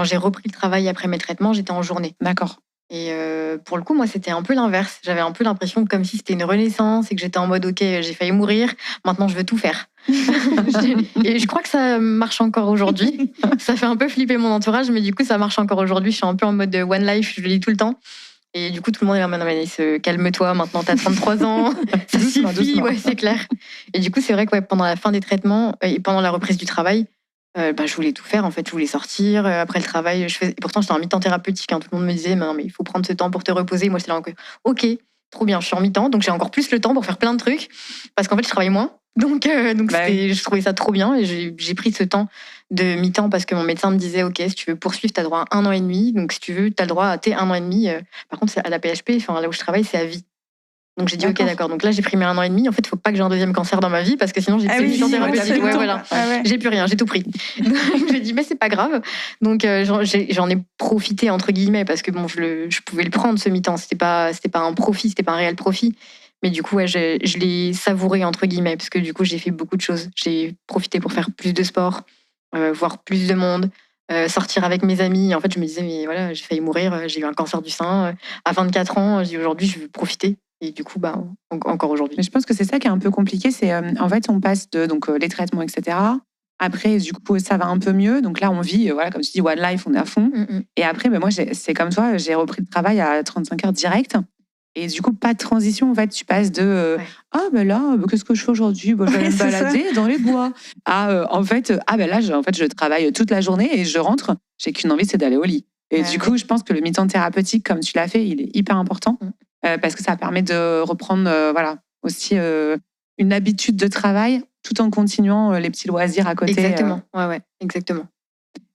j'ai repris le travail après mes traitements, j'étais en journée. D'accord. Et pour le coup, moi, c'était un peu l'inverse. J'avais un peu l'impression comme si c'était une renaissance et que j'étais en mode, ok, j'ai failli mourir, maintenant je veux tout faire. Et je crois que ça marche encore aujourd'hui. Ça fait un peu flipper mon entourage, mais du coup, ça marche encore aujourd'hui. Je suis un peu en mode One Life, je le dis tout le temps. Et du coup, tout le monde est là, non, mais calme-toi, maintenant t'as 33 ans, ça suffit, ouais, c'est clair. Et du coup, c'est vrai que pendant la fin des traitements et pendant la reprise du travail, je voulais tout faire, en fait, je voulais sortir. Après le travail, et pourtant j'étais en mi-temps thérapeutique, tout le monde me disait, mais il faut prendre ce temps pour te reposer. Moi, j'étais là, ok, trop bien, je suis en mi-temps, donc j'ai encore plus le temps pour faire plein de trucs, parce qu'en fait, je travaille moins. Donc je trouvais ça trop bien, et j'ai pris ce temps de mi-temps parce que mon médecin me disait, ok, si tu veux poursuivre, t'as droit à 1 an et demi, donc si tu veux, t'as le droit à tes 1 an et demi. Par contre, à la PHP, là où je travaille, c'est à vie. Donc j'ai dit ok, d'accord. Donc là j'ai pris mes 1 an et demi. En fait, il faut pas que j'ai un deuxième cancer dans ma vie parce que sinon j'ai plus de thérapeutique. J'ai plus rien, j'ai tout pris. Donc j'ai dit mais c'est pas grave. Donc j'en ai profité entre guillemets parce que je pouvais le prendre ce mi-temps. C'était pas un profit, c'était pas un réel profit. Mais du coup je l'ai savouré entre guillemets parce que du coup j'ai fait beaucoup de choses. J'ai profité pour faire plus de sport, voir plus de monde. Sortir avec mes amis. En fait, je me disais mais voilà, j'ai failli mourir, j'ai eu un cancer du sein à 24 ans. Aujourd'hui, je veux profiter. Et du coup, encore aujourd'hui. Mais je pense que c'est ça qui est un peu compliqué. C'est en fait, on passe de les traitements, etc. Après, du coup, ça va un peu mieux. Donc là, on vit, comme tu dis, One Life, on est à fond. Mm-hmm. Et après, moi, c'est comme toi, j'ai repris le travail à 35 heures direct. Et du coup, pas de transition. En fait, tu passes de qu'est-ce que je fais aujourd'hui? Je vais aller me balader dans les bois. En fait, là, je travaille toute la journée et je rentre. J'ai qu'une envie, c'est d'aller au lit. Et du coup, je pense que le mi-temps thérapeutique, comme tu l'as fait, il est hyper important. Parce que ça permet de reprendre aussi une habitude de travail tout en continuant les petits loisirs à côté. Exactement, exactement.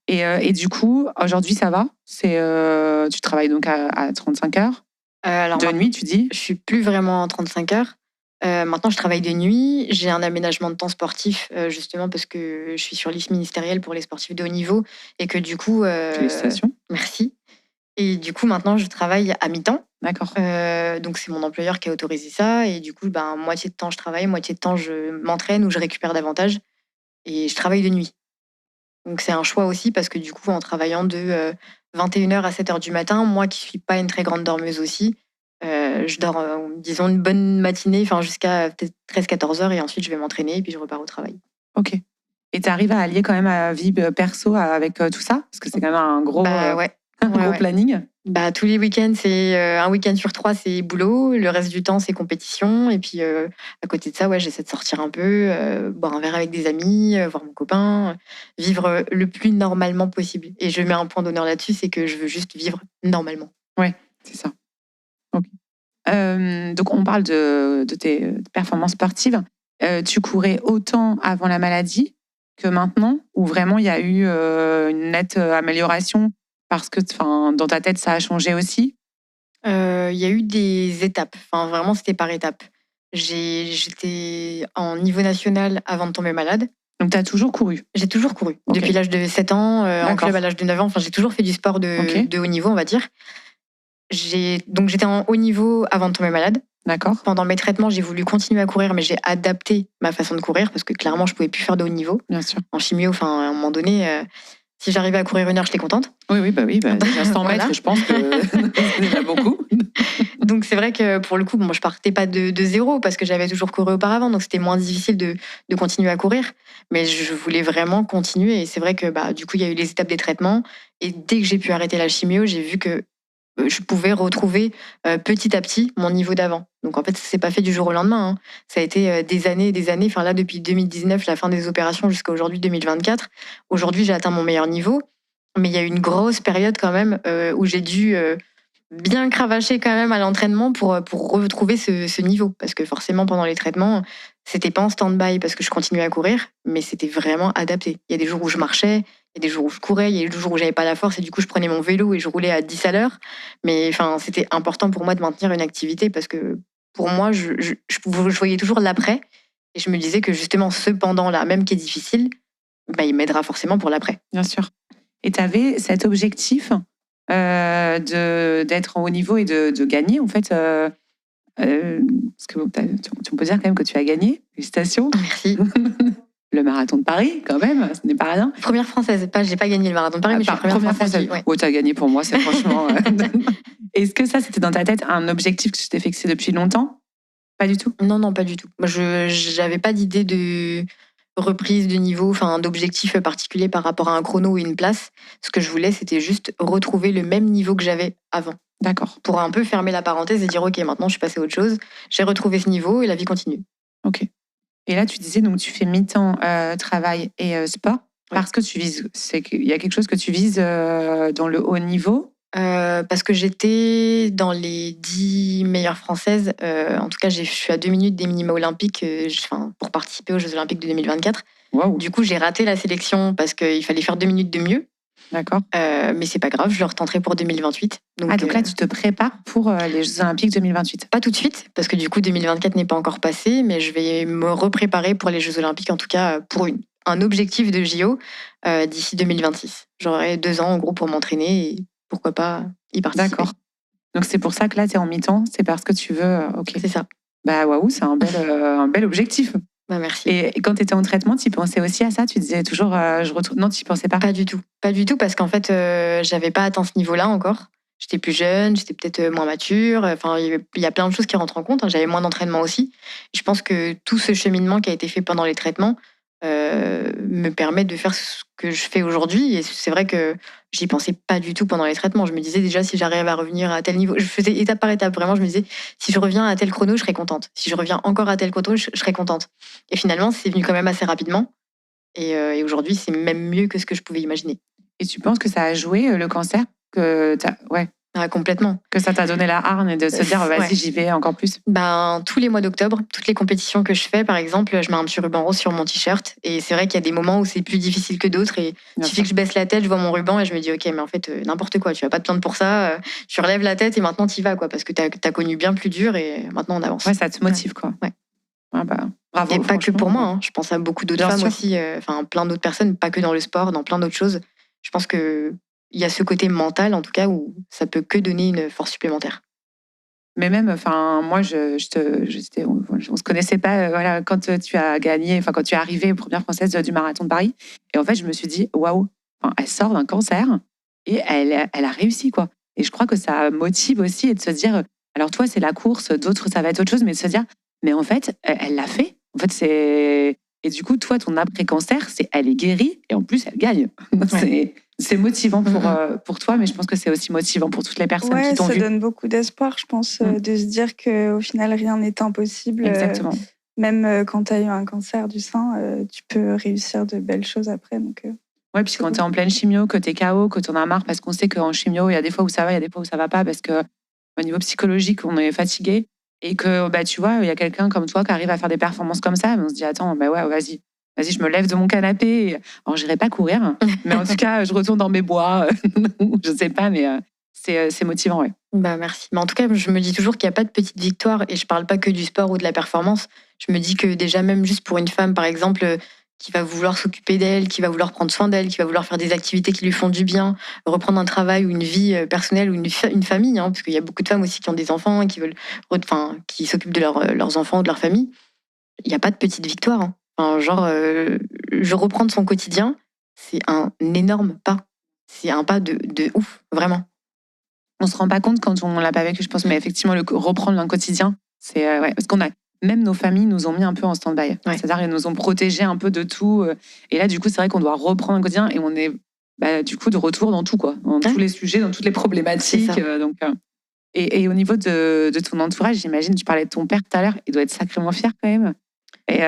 Et du coup, aujourd'hui, ça va? Tu travailles donc à 35 heures de nuit, tu dis? Je suis plus vraiment en 35 heures. Maintenant, je travaille de nuit. J'ai un aménagement de temps sportif, justement parce que je suis sur liste ministérielle pour les sportifs de haut niveau. Et que du coup... Félicitations. Merci. Et du coup, maintenant, je travaille à mi-temps. D'accord. Donc, c'est mon employeur qui a autorisé ça. Et du coup, moitié de temps, je travaille, moitié de temps, je m'entraîne ou je récupère davantage. Et je travaille de nuit. Donc, c'est un choix aussi parce que du coup, en travaillant de 21h à 7h du matin, moi qui ne suis pas une très grande dormeuse aussi, je dors, disons, une bonne matinée, jusqu'à peut-être 13-14h. Et ensuite, je vais m'entraîner et puis je repars au travail. Ok. Et tu arrives à allier quand même à vie perso avec tout ça? Parce que c'est quand même un gros... gros planning. Bah, tous les week-ends, c'est un week-end sur 3, c'est boulot. Le reste du temps, c'est compétition. Et puis, à côté de ça, ouais, j'essaie de sortir un peu, boire un verre avec des amis, voir mon copain, vivre le plus normalement possible. Et je mets un point d'honneur là-dessus, c'est que je veux juste vivre normalement. Ouais, c'est ça. Ok. Donc, on parle de tes performances sportives. Tu courais autant avant la maladie que maintenant, ou vraiment il y a eu une nette amélioration parce que dans ta tête, ça a changé aussi? Il y a eu des étapes. Enfin, vraiment, c'était par étapes. J'étais en niveau national avant de tomber malade. Donc, tu as toujours couru? J'ai toujours couru. Ok. Depuis l'âge de 7 ans, en D'accord. club à l'âge de 9 ans. Enfin, j'ai toujours fait du sport Ok. de haut niveau, on va dire. Donc, j'étais en haut niveau avant de tomber malade. D'accord. Pendant mes traitements, j'ai voulu continuer à courir, mais j'ai adapté ma façon de courir parce que clairement, je pouvais plus faire de haut niveau. Bien sûr. En chimio, enfin, à un moment donné, si j'arrivais à courir 1 heure, j'étais contente. Oui, déjà 100 Voilà. mètres, je pense que c'est déjà beaucoup. Donc c'est vrai que pour le coup, bon, je partais pas de zéro parce que j'avais toujours couru auparavant, donc c'était moins difficile de continuer à courir. Mais je voulais vraiment continuer et c'est vrai que du coup, il y a eu les étapes des traitements et dès que j'ai pu arrêter la chimio, j'ai vu que je pouvais retrouver petit à petit mon niveau d'avant. Donc en fait, ça s'est pas fait du jour au lendemain. Hein. Ça a été des années et des années. Enfin là, depuis 2019, la fin des opérations jusqu'à aujourd'hui 2024. Aujourd'hui, j'ai atteint mon meilleur niveau. Mais il y a eu une grosse période quand même où j'ai dû bien cravacher quand même à l'entraînement pour retrouver ce niveau. Parce que forcément, pendant les traitements, c'était pas en stand-by parce que je continuais à courir, mais c'était vraiment adapté. Il y a des jours où je marchais, il y a des jours où je courais, il y a des jours où j'avais pas la force et du coup, je prenais mon vélo et je roulais à 10 à l'heure. Mais enfin, c'était important pour moi de maintenir une activité parce que pour moi, je voyais toujours l'après et je me disais que justement, ce pendant-là, même qui est difficile, il m'aidera forcément pour l'après. Bien sûr. Et tu avais cet objectif d'être en haut niveau et de gagner, en fait. Parce que tu peux dire quand même que tu as gagné. Félicitations. Merci. Le marathon de Paris, quand même, ce n'est pas rien. Première française. Je n'ai pas gagné le marathon de Paris, mais je suis première française. Ouais. Oh, tu as gagné pour moi, c'est franchement. Est-ce que ça, c'était dans ta tête un objectif que tu t'es fixé depuis longtemps? Pas du tout? Non, pas du tout. Moi, je n'avais pas d'idée de reprise de niveau, enfin d'objectif particulier par rapport à un chrono ou une place. Ce que je voulais, c'était juste retrouver le même niveau que j'avais avant. D'accord. Pour un peu fermer la parenthèse et dire ok, maintenant je suis passée à autre chose, j'ai retrouvé ce niveau et la vie continue. Ok. Et là, tu disais donc tu fais mi-temps travail et sport parce que tu vises. C'est qu'il y a quelque chose que tu vises dans le haut niveau. Parce que j'étais dans les 10 meilleures françaises. En tout cas, je suis à 2 minutes des minima olympiques pour participer aux Jeux Olympiques de 2024. Wow. Du coup, j'ai raté la sélection parce qu'il fallait faire 2 minutes de mieux. D'accord. Mais c'est pas grave, je le retenterai pour 2028. Donc là, tu te prépares pour les Jeux Olympiques 2028? Pas tout de suite, parce que du coup, 2024 n'est pas encore passé, mais je vais me repréparer pour les Jeux Olympiques, en tout cas pour un objectif de JO d'ici 2026. J'aurai 2 ans en gros pour m'entraîner et pourquoi pas y participer. D'accord. Donc c'est pour ça que là, tu es en mi-temps, c'est parce que tu veux... Ok. C'est ça. Waouh, c'est un bel objectif. Merci. Et quand tu étais en traitement, tu pensais aussi à ça? Tu disais toujours, je retrouve... Non, tu n'y pensais pas? Pas du tout, parce qu'en fait, j'avais pas atteint ce niveau-là encore. J'étais plus jeune, j'étais peut-être moins mature. Enfin, il y a plein de choses qui rentrent en compte. Hein. J'avais moins d'entraînement aussi. Je pense que tout ce cheminement qui a été fait pendant les traitements me permet de faire ce que je fais aujourd'hui. Et c'est vrai que j'y pensais pas du tout pendant les traitements. Je me disais déjà, si j'arrive à revenir à tel niveau, je faisais étape par étape. Vraiment, je me disais, si je reviens à tel chrono, je serai contente. Si je reviens encore à tel chrono, je serai contente. Et finalement, c'est venu quand même assez rapidement. Et aujourd'hui, c'est même mieux que ce que je pouvais imaginer. Et tu penses que ça a joué, le cancer? Ouais. Ah, complètement. Que ça t'a donné la hargne et de se dire, vas-y, j'y vais encore plus? Tous les mois d'octobre, toutes les compétitions que je fais, par exemple, je mets un petit ruban rose sur mon t-shirt. Et c'est vrai qu'il y a des moments où c'est plus difficile que d'autres. Et il suffit que je baisse la tête, je vois mon ruban et je me dis, ok, mais en fait, n'importe quoi, tu vas pas te plaindre pour ça. Tu relèves la tête et maintenant tu y vas, quoi. Parce que t'as connu bien plus dur et maintenant on avance. Ouais, ça te motive, quoi. Ouais. Bravo. Et pas que pour moi. Hein. Je pense à beaucoup d'autres femmes aussi. Plein d'autres personnes, pas que dans le sport, dans plein d'autres choses. Je pense que il y a ce côté mental, en tout cas, où ça peut que donner une force supplémentaire. Mais même, moi, on se connaissait pas. Voilà, quand tu as gagné, quand tu es arrivée première française du marathon de Paris, et en fait, je me suis dit, waouh, elle sort d'un cancer et elle a réussi, quoi. Et je crois que ça motive aussi et de se dire, alors toi, c'est la course, d'autres, ça va être autre chose, mais de se dire, mais en fait, elle l'a fait. En fait, c'est... Et du coup, toi, ton après-cancer, elle est guérie et en plus, elle gagne. Ouais. c'est motivant pour toi, mais je pense que c'est aussi motivant pour toutes les personnes qui t'ont vu. Ça donne beaucoup d'espoir, je pense, de se dire qu'au final, rien n'est impossible. Exactement. Même quand tu as eu un cancer du sein, tu peux réussir de belles choses après. Donc, ouais, puis quand tu es en pleine chimio, que tu es KO, que tu en as marre, parce qu'on sait qu'en chimio, il y a des fois où ça va, il y a des fois où ça va pas, parce qu'au niveau psychologique, on est fatigué. Et que, tu vois, il y a quelqu'un comme toi qui arrive à faire des performances comme ça, mais on se dit, attends, ouais, vas-y, je me lève de mon canapé. Alors, j'irai pas courir, mais en tout cas, je retourne dans mes bois. Je sais pas, mais c'est motivant, ouais. Merci. Mais en tout cas, je me dis toujours qu'il n'y a pas de petite victoire, et je parle pas que du sport ou de la performance. Je me dis que déjà, même juste pour une femme, par exemple, qui va vouloir s'occuper d'elle, qui va vouloir prendre soin d'elle, qui va vouloir faire des activités qui lui font du bien, reprendre un travail ou une vie personnelle ou une famille, parce qu'il y a beaucoup de femmes aussi qui ont des enfants et qui s'occupent de leurs enfants ou de leur famille. Il n'y a pas de petite victoire. Je reprendre son quotidien, c'est un énorme pas. C'est un pas de ouf, vraiment. On se rend pas compte quand on l'a pas vécu, je pense, mais effectivement, reprendre un quotidien, c'est parce qu'on a même nos familles nous ont mis un peu en stand-by. Ouais. C'est-à-dire qu'ils nous ont protégés un peu de tout. Et là, du coup, c'est vrai qu'on doit reprendre un quotidien et on est du coup de retour dans tout, quoi, dans tous les sujets, dans toutes les problématiques. Et au niveau de ton entourage, j'imagine, tu parlais de ton père tout à l'heure, il doit être sacrément fier quand même. Et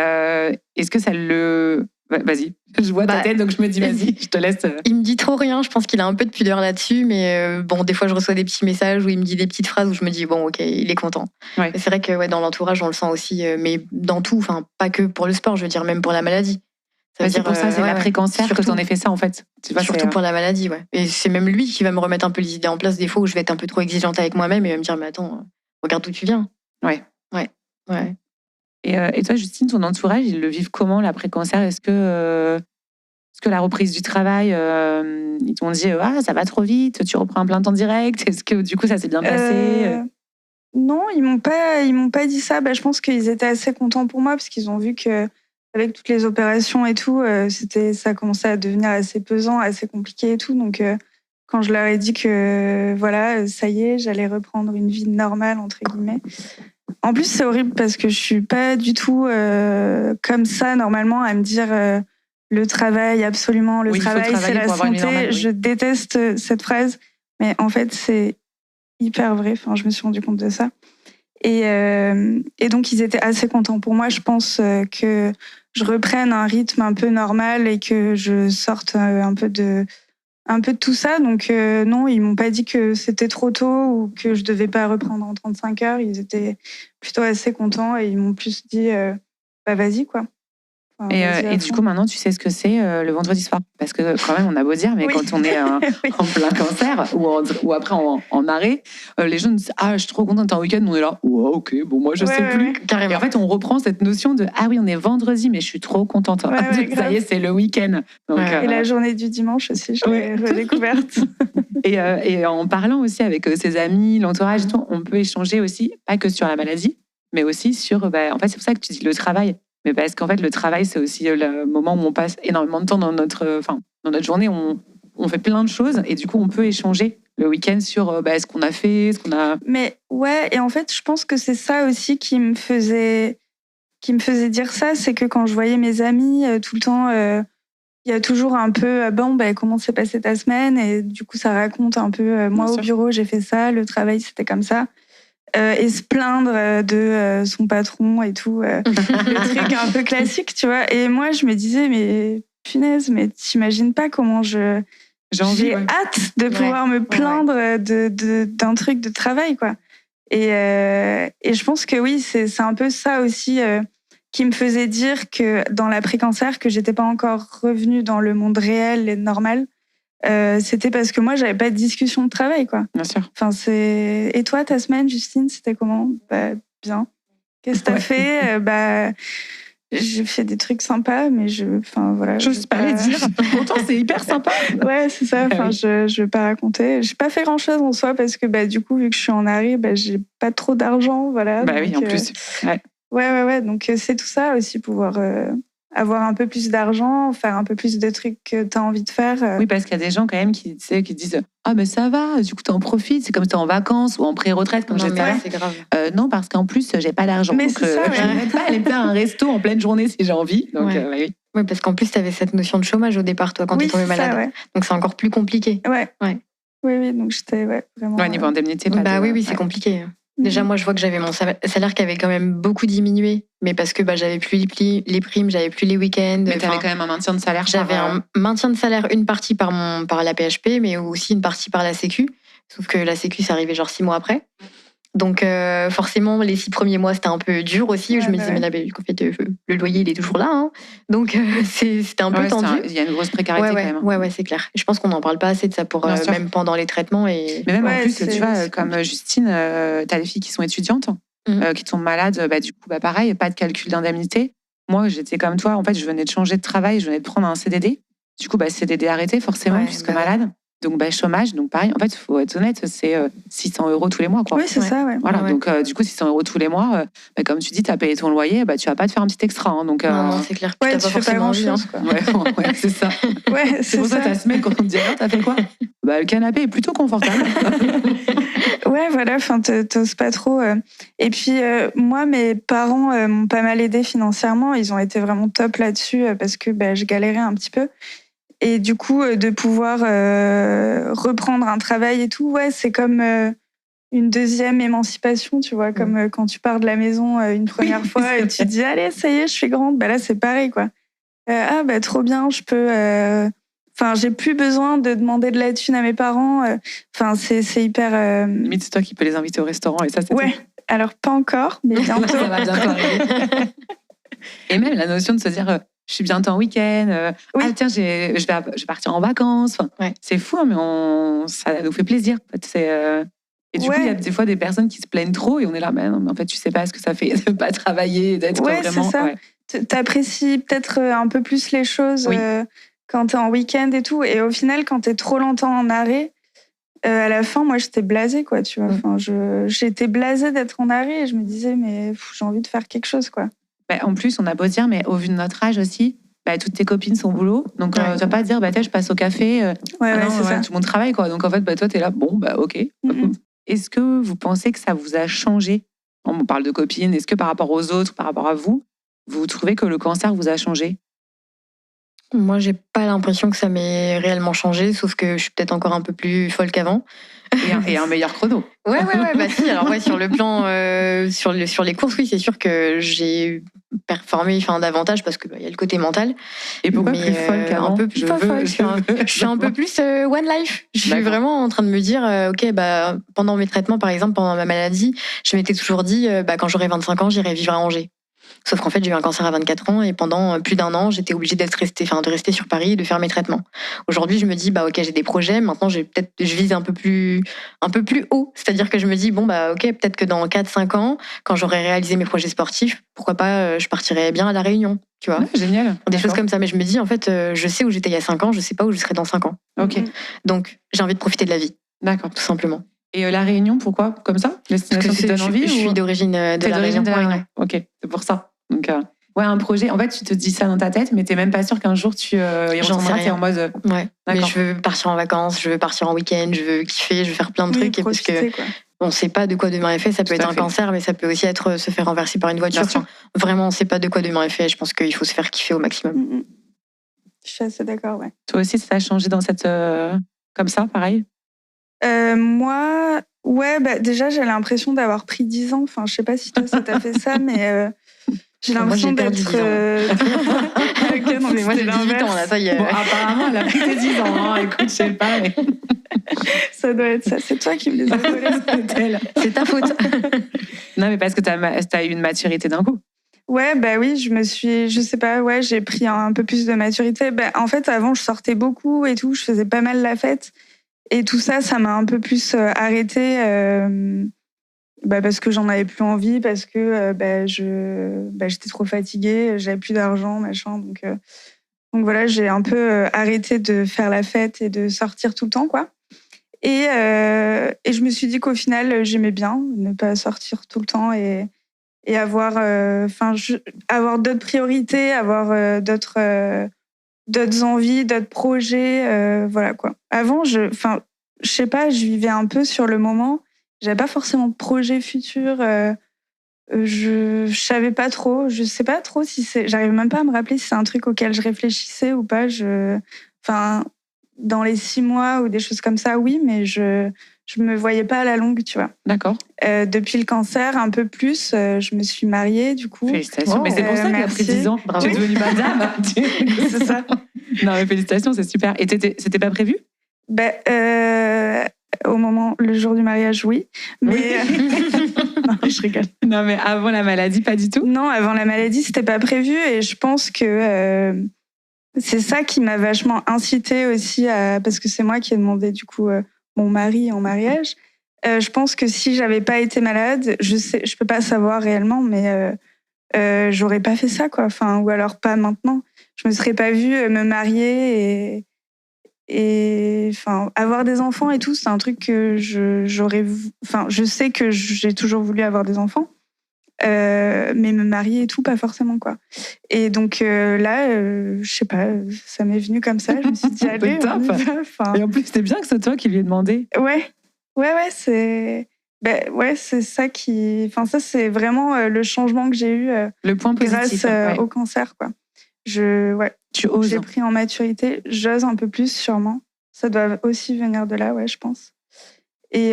est-ce que ça le... Vas-y, je vois ta tête, donc je me dis, vas-y, je te laisse. Il me dit trop rien, je pense qu'il a un peu de pudeur là-dessus, mais des fois je reçois des petits messages où il me dit des petites phrases où je me dis, bon, ok, il est content. Ouais. C'est vrai que dans l'entourage, on le sent aussi, mais dans tout, pas que pour le sport, je veux dire, même pour la maladie. C'est pour ça, c'est l'après-cancer que tu en as fait ça, en fait. Tu vois, surtout pour la maladie, ouais. Et c'est même lui qui va me remettre un peu les idées en place des fois où je vais être un peu trop exigeante avec moi-même et va me dire, mais attends, regarde d'où tu viens. Ouais. Et toi, Justine, ton entourage, ils le vivent comment, l'après-cancer ? Est-ce que la reprise du travail, ils t'ont dit ça va trop vite, tu reprends un plein temps direct ? Est-ce que du coup, ça s'est bien passé ? Non, ils m'ont pas dit ça. Je pense qu'ils étaient assez contents pour moi parce qu'ils ont vu que avec toutes les opérations et tout, ça commençait à devenir assez pesant, assez compliqué et tout. Donc, quand je leur ai dit que voilà, ça y est, j'allais reprendre une vie normale entre guillemets. En plus, c'est horrible parce que je suis pas du tout comme ça normalement à me dire le travail, absolument, le travail, c'est la santé. Normale, Je déteste cette phrase, mais en fait, c'est hyper vrai. Enfin, je me suis rendu compte de ça. Et donc, ils étaient assez contents pour moi. Je pense que je reprenne un rythme un peu normal et que je sorte un peu de tout ça. Donc, non, ils m'ont pas dit que c'était trop tôt ou que je devais pas reprendre en 35 heures. Ils étaient plutôt assez contents et ils m'ont plus dit vas-y, quoi. Enfin, et du coup, maintenant, tu sais ce que c'est le vendredi soir. Parce que quand même, on a beau dire, mais quand on est en plein cancer ou après en arrêt, les gens disent je suis trop contente, t'es en week-end, on est là, ok, bon, moi, je sais plus. Carrément. Et en fait, on reprend cette notion de oui, on est vendredi, mais je suis trop contente. Ça y est, c'est le week-end. Donc, et la journée du dimanche aussi, je l'ai redécouverte. Et en parlant aussi avec ses amis, l'entourage, tout, on peut échanger aussi, pas que sur la maladie, mais aussi sur. En fait, c'est pour ça que tu dis le travail. Mais parce qu'en fait, le travail, c'est aussi le moment où on passe énormément de temps dans notre journée. On fait plein de choses et du coup, on peut échanger le week-end sur ce qu'on a fait, ce qu'on a... Mais ouais, et en fait, je pense que c'est ça aussi qui me faisait dire ça, c'est que quand je voyais mes amis tout le temps, il y a toujours un peu comment s'est passée ta semaine, et du coup, ça raconte un peu moi au bureau, j'ai fait ça, le travail, c'était comme ça. Et se plaindre de son patron et tout, le truc un peu classique, tu vois. Et moi, je me disais, mais punaise, mais t'imagines pas comment j'ai hâte de pouvoir me plaindre d'un truc de travail, quoi. Et je pense que oui, c'est un peu ça aussi qui me faisait dire que dans l'après-cancer, que j'étais pas encore revenue dans le monde réel et normal. C'était parce que moi, j'avais pas de discussion de travail, quoi. Bien sûr. Enfin, Et toi, ta semaine, Justine, c'était comment ? Bien. Qu'est-ce que t'as fait ? J'ai fait des trucs sympas, mais voilà. J'ose pas les dire. Pourtant, c'est hyper sympa. Ouais, c'est ça. Enfin, je vais pas raconter. J'ai pas fait grand-chose en soi parce que du coup, vu que je suis en arrêt, j'ai pas trop d'argent, voilà. Donc, oui, en plus. Ouais. Donc, c'est tout ça aussi, pouvoir avoir un peu plus d'argent, faire un peu plus de trucs que tu as envie de faire. Oui, parce qu'il y a des gens quand même qui disent mais ça va, du coup tu en profites, c'est comme si tu es en vacances ou en pré-retraite, comme je disais. C'est grave. Non, parce qu'en plus j'ai pas d'argent. Mais donc je ne vais pas aller me faire un resto en pleine journée si j'ai envie. Donc oui. Oui, parce qu'en plus, tu avais cette notion de chômage au départ, toi, quand tu es tombée malade. Ouais. Donc, c'est encore plus compliqué. Ouais. Oui, donc j'étais vraiment... Ouais, niveau indemnité, pas oui, c'est compliqué. Déjà, moi, je vois que j'avais mon salaire qui avait quand même beaucoup diminué, mais parce que j'avais plus les primes, j'avais plus les week-ends. Mais tu avais quand même un maintien de salaire. J'avais un maintien de salaire, une partie par la PHP, mais aussi une partie par la Sécu. Sauf que la Sécu, c'est arrivé genre 6 mois après. Donc forcément, les 6 premiers mois, c'était un peu dur aussi. Ouais, je me disais, mais là, en fait, le loyer, il est toujours là. Hein. Donc c'était un peu tendu. Il y a une grosse précarité quand même. Ouais, c'est clair. Et je pense qu'on n'en parle pas assez de ça pour même pendant les traitements. Mais même en plus, tu vois, comme Justine, tu as des filles qui sont étudiantes, qui tombent malades. Du coup, pareil, pas de calcul d'indemnité. Moi, j'étais comme toi. En fait, je venais de changer de travail, je venais de prendre un CDD. Du coup, CDD arrêté, forcément, puisque malade. Donc, chômage. Donc, pareil, en fait, il faut être honnête, c'est 600 € tous les mois, quoi. Oui, c'est ça, ouais. Voilà, donc, du coup, 600 € tous les mois, comme tu dis, tu as payé ton loyer, tu vas pas te faire un petit extra. Hein, donc, non, c'est clair. Ouais, tu fais pas grand-chose, quoi. Ouais, c'est ça. Ouais, c'est pour ça que ta semaine, quand on te dit alors, t'as fait quoi ? Le canapé est plutôt confortable. Ouais, voilà, t'oses pas trop. Et puis, moi, mes parents m'ont pas mal aidé financièrement. Ils ont été vraiment top là-dessus parce que je galérais un petit peu. Et du coup, de pouvoir reprendre un travail et tout, c'est comme une deuxième émancipation, tu vois, comme quand tu pars de la maison une première fois et tu te dis, allez, ça y est, je suis grande. Là, c'est pareil, quoi. Trop bien, je peux... j'ai plus besoin de demander de la thune à mes parents. C'est hyper... Limite, c'est toi qui peux les inviter au restaurant et ça, c'est Ouais, alors pas encore, mais bientôt. Ça va bientôt arriver. Et même la notion de se dire... je suis bientôt en week-end. Tiens, je vais partir en vacances. C'est fou, mais ça nous fait plaisir. Et du coup, il y a des fois des personnes qui se plaignent trop et on est là, mais non, mais en fait, tu sais pas ce que ça fait de pas travailler, d'être vraiment... c'est ça. T'apprécies peut-être un peu plus les choses quand t'es en week-end et tout. Et au final, quand t'es trop longtemps en arrêt, à la fin, moi, j'étais blasée, quoi, tu vois. J'étais blasée d'être en arrêt et je me disais, mais j'ai envie de faire quelque chose, quoi. En plus, on a beau dire, mais au vu de notre âge aussi, toutes tes copines sont au boulot. Donc, tu vas pas dire, je passe au café. C'est ça. Tout le monde travaille, quoi. Donc, en fait, toi, t'es là, ok. Mm-hmm. Est-ce que vous pensez que ça vous a changé ? On parle de copines. Est-ce que par rapport aux autres, par rapport à vous, vous trouvez que le cancer vous a changé ? Moi, j'ai pas l'impression que ça m'ait réellement changé, sauf que je suis peut-être encore un peu plus folle qu'avant. Et un meilleur chrono. Ouais, si. Alors, sur le plan, sur les courses, oui, c'est sûr que j'ai performé davantage parce qu'il y a le côté mental. Et pourquoi plus folle qu'avant ? Un peu plus folle. Je suis un peu plus one life. Je suis vraiment en train de me dire, pendant mes traitements, par exemple, pendant ma maladie, je m'étais toujours dit, quand j'aurai 25 ans, j'irai vivre à Angers. Sauf qu'en fait, j'ai eu un cancer à 24 ans et pendant plus d'1 an, j'étais obligée de rester sur Paris et de faire mes traitements. Aujourd'hui, je me dis, j'ai des projets. Maintenant, je vise un peu plus haut. C'est-à-dire que je me dis, peut-être que dans 4-5 ans, quand j'aurai réalisé mes projets sportifs, pourquoi pas, je partirai bien à La Réunion. Tu vois ? Génial. Des choses comme ça. Mais je me dis, en fait, je sais où j'étais il y a 5 ans, je sais pas où je serai dans 5 ans. Ok. Donc, j'ai envie de profiter de la vie. D'accord. Tout simplement. Et La Réunion, pourquoi ? Comme ça ? Destination qui te donne envie ? Je suis d'origine de La Réunion. Ok, c'est pour ça. Donc, un projet. En fait, tu te dis ça dans ta tête, mais t'es même pas sûr qu'un jour tu y retourneras. T'es en mode. Mais je veux partir en vacances, je veux partir en week-end, je veux kiffer, je veux faire plein de trucs. Parce que on sait pas de quoi demain est fait. Ça peut être un cancer, mais ça peut aussi être se faire renverser par une voiture. Vraiment, on sait pas de quoi demain est fait. Je pense qu'il faut se faire kiffer au maximum. Je suis assez d'accord, ouais. Toi aussi, ça a changé dans cette comme ça, pareil. Moi, déjà, j'ai l'impression d'avoir pris 10 ans. Je sais pas si toi, ça t'a fait ça, mais j'ai l'impression d'être... Okay, mais moi, j'ai 18 ans, là, ça y est. Bon, apparemment, elle a pris tes 10 ans. Hein. Écoute, je sais pas, mais... Ça doit être ça. C'est toi qui me les as volés. C'est ta faute. Non, mais parce que t'as eu une maturité d'un coup. Ouais, oui, je sais pas, j'ai pris un peu plus de maturité. En fait, avant, je sortais beaucoup et tout, je faisais pas mal la fête. Et tout ça, ça m'a un peu plus arrêtée parce que j'en avais plus envie, parce que j'étais trop fatiguée, j'avais plus d'argent, machin. Donc voilà, j'ai un peu arrêté de faire la fête et de sortir tout le temps, quoi. Et je me suis dit qu'au final, j'aimais bien ne pas sortir tout le temps et avoir d'autres priorités, avoir d'autres envies, d'autres projets, voilà quoi. Avant, je sais pas, je vivais un peu sur le moment. J'avais pas forcément de projet futur Je savais pas trop. Je sais pas trop si c'est. J'arrive même pas à me rappeler si c'est un truc auquel je réfléchissais ou pas. Enfin, dans les 6 mois ou des choses comme ça, oui, mais je me voyais pas à la longue, tu vois. D'accord. Depuis le cancer, un peu plus, je me suis mariée, du coup. Félicitations. Mais c'est pour ça qu'il a pris 10 ans. Bravo. Tu es devenue madame. C'est ça. Non, mais félicitations, c'est super. Et c'était pas prévu? Au moment, le jour du mariage, oui. Mais non, je rigole. Non, mais avant la maladie, pas du tout? Non, avant la maladie, c'était pas prévu. Et je pense que c'est ça qui m'a vachement incitée aussi parce que c'est moi qui ai demandé du coup mon mari en mariage. Je pense que si j'avais pas été malade, je peux pas savoir réellement, mais j'aurais pas fait ça, quoi. Enfin, ou alors pas maintenant. Je me serais pas vue me marier et enfin avoir des enfants et tout, c'est un truc que je sais que j'ai toujours voulu avoir des enfants, mais me marier et tout pas forcément, quoi. Et donc là, je sais pas, ça m'est venu comme ça, je me suis dit allez, top. Et en plus c'était bien que c'est toi qui lui ai demandé. Ouais, c'est c'est ça qui, enfin ça c'est vraiment le changement que j'ai eu le point positif grâce au cancer, quoi. Tu oses. J'ai pris en maturité, j'ose un peu plus sûrement. Ça doit aussi venir de là, ouais, je pense. Et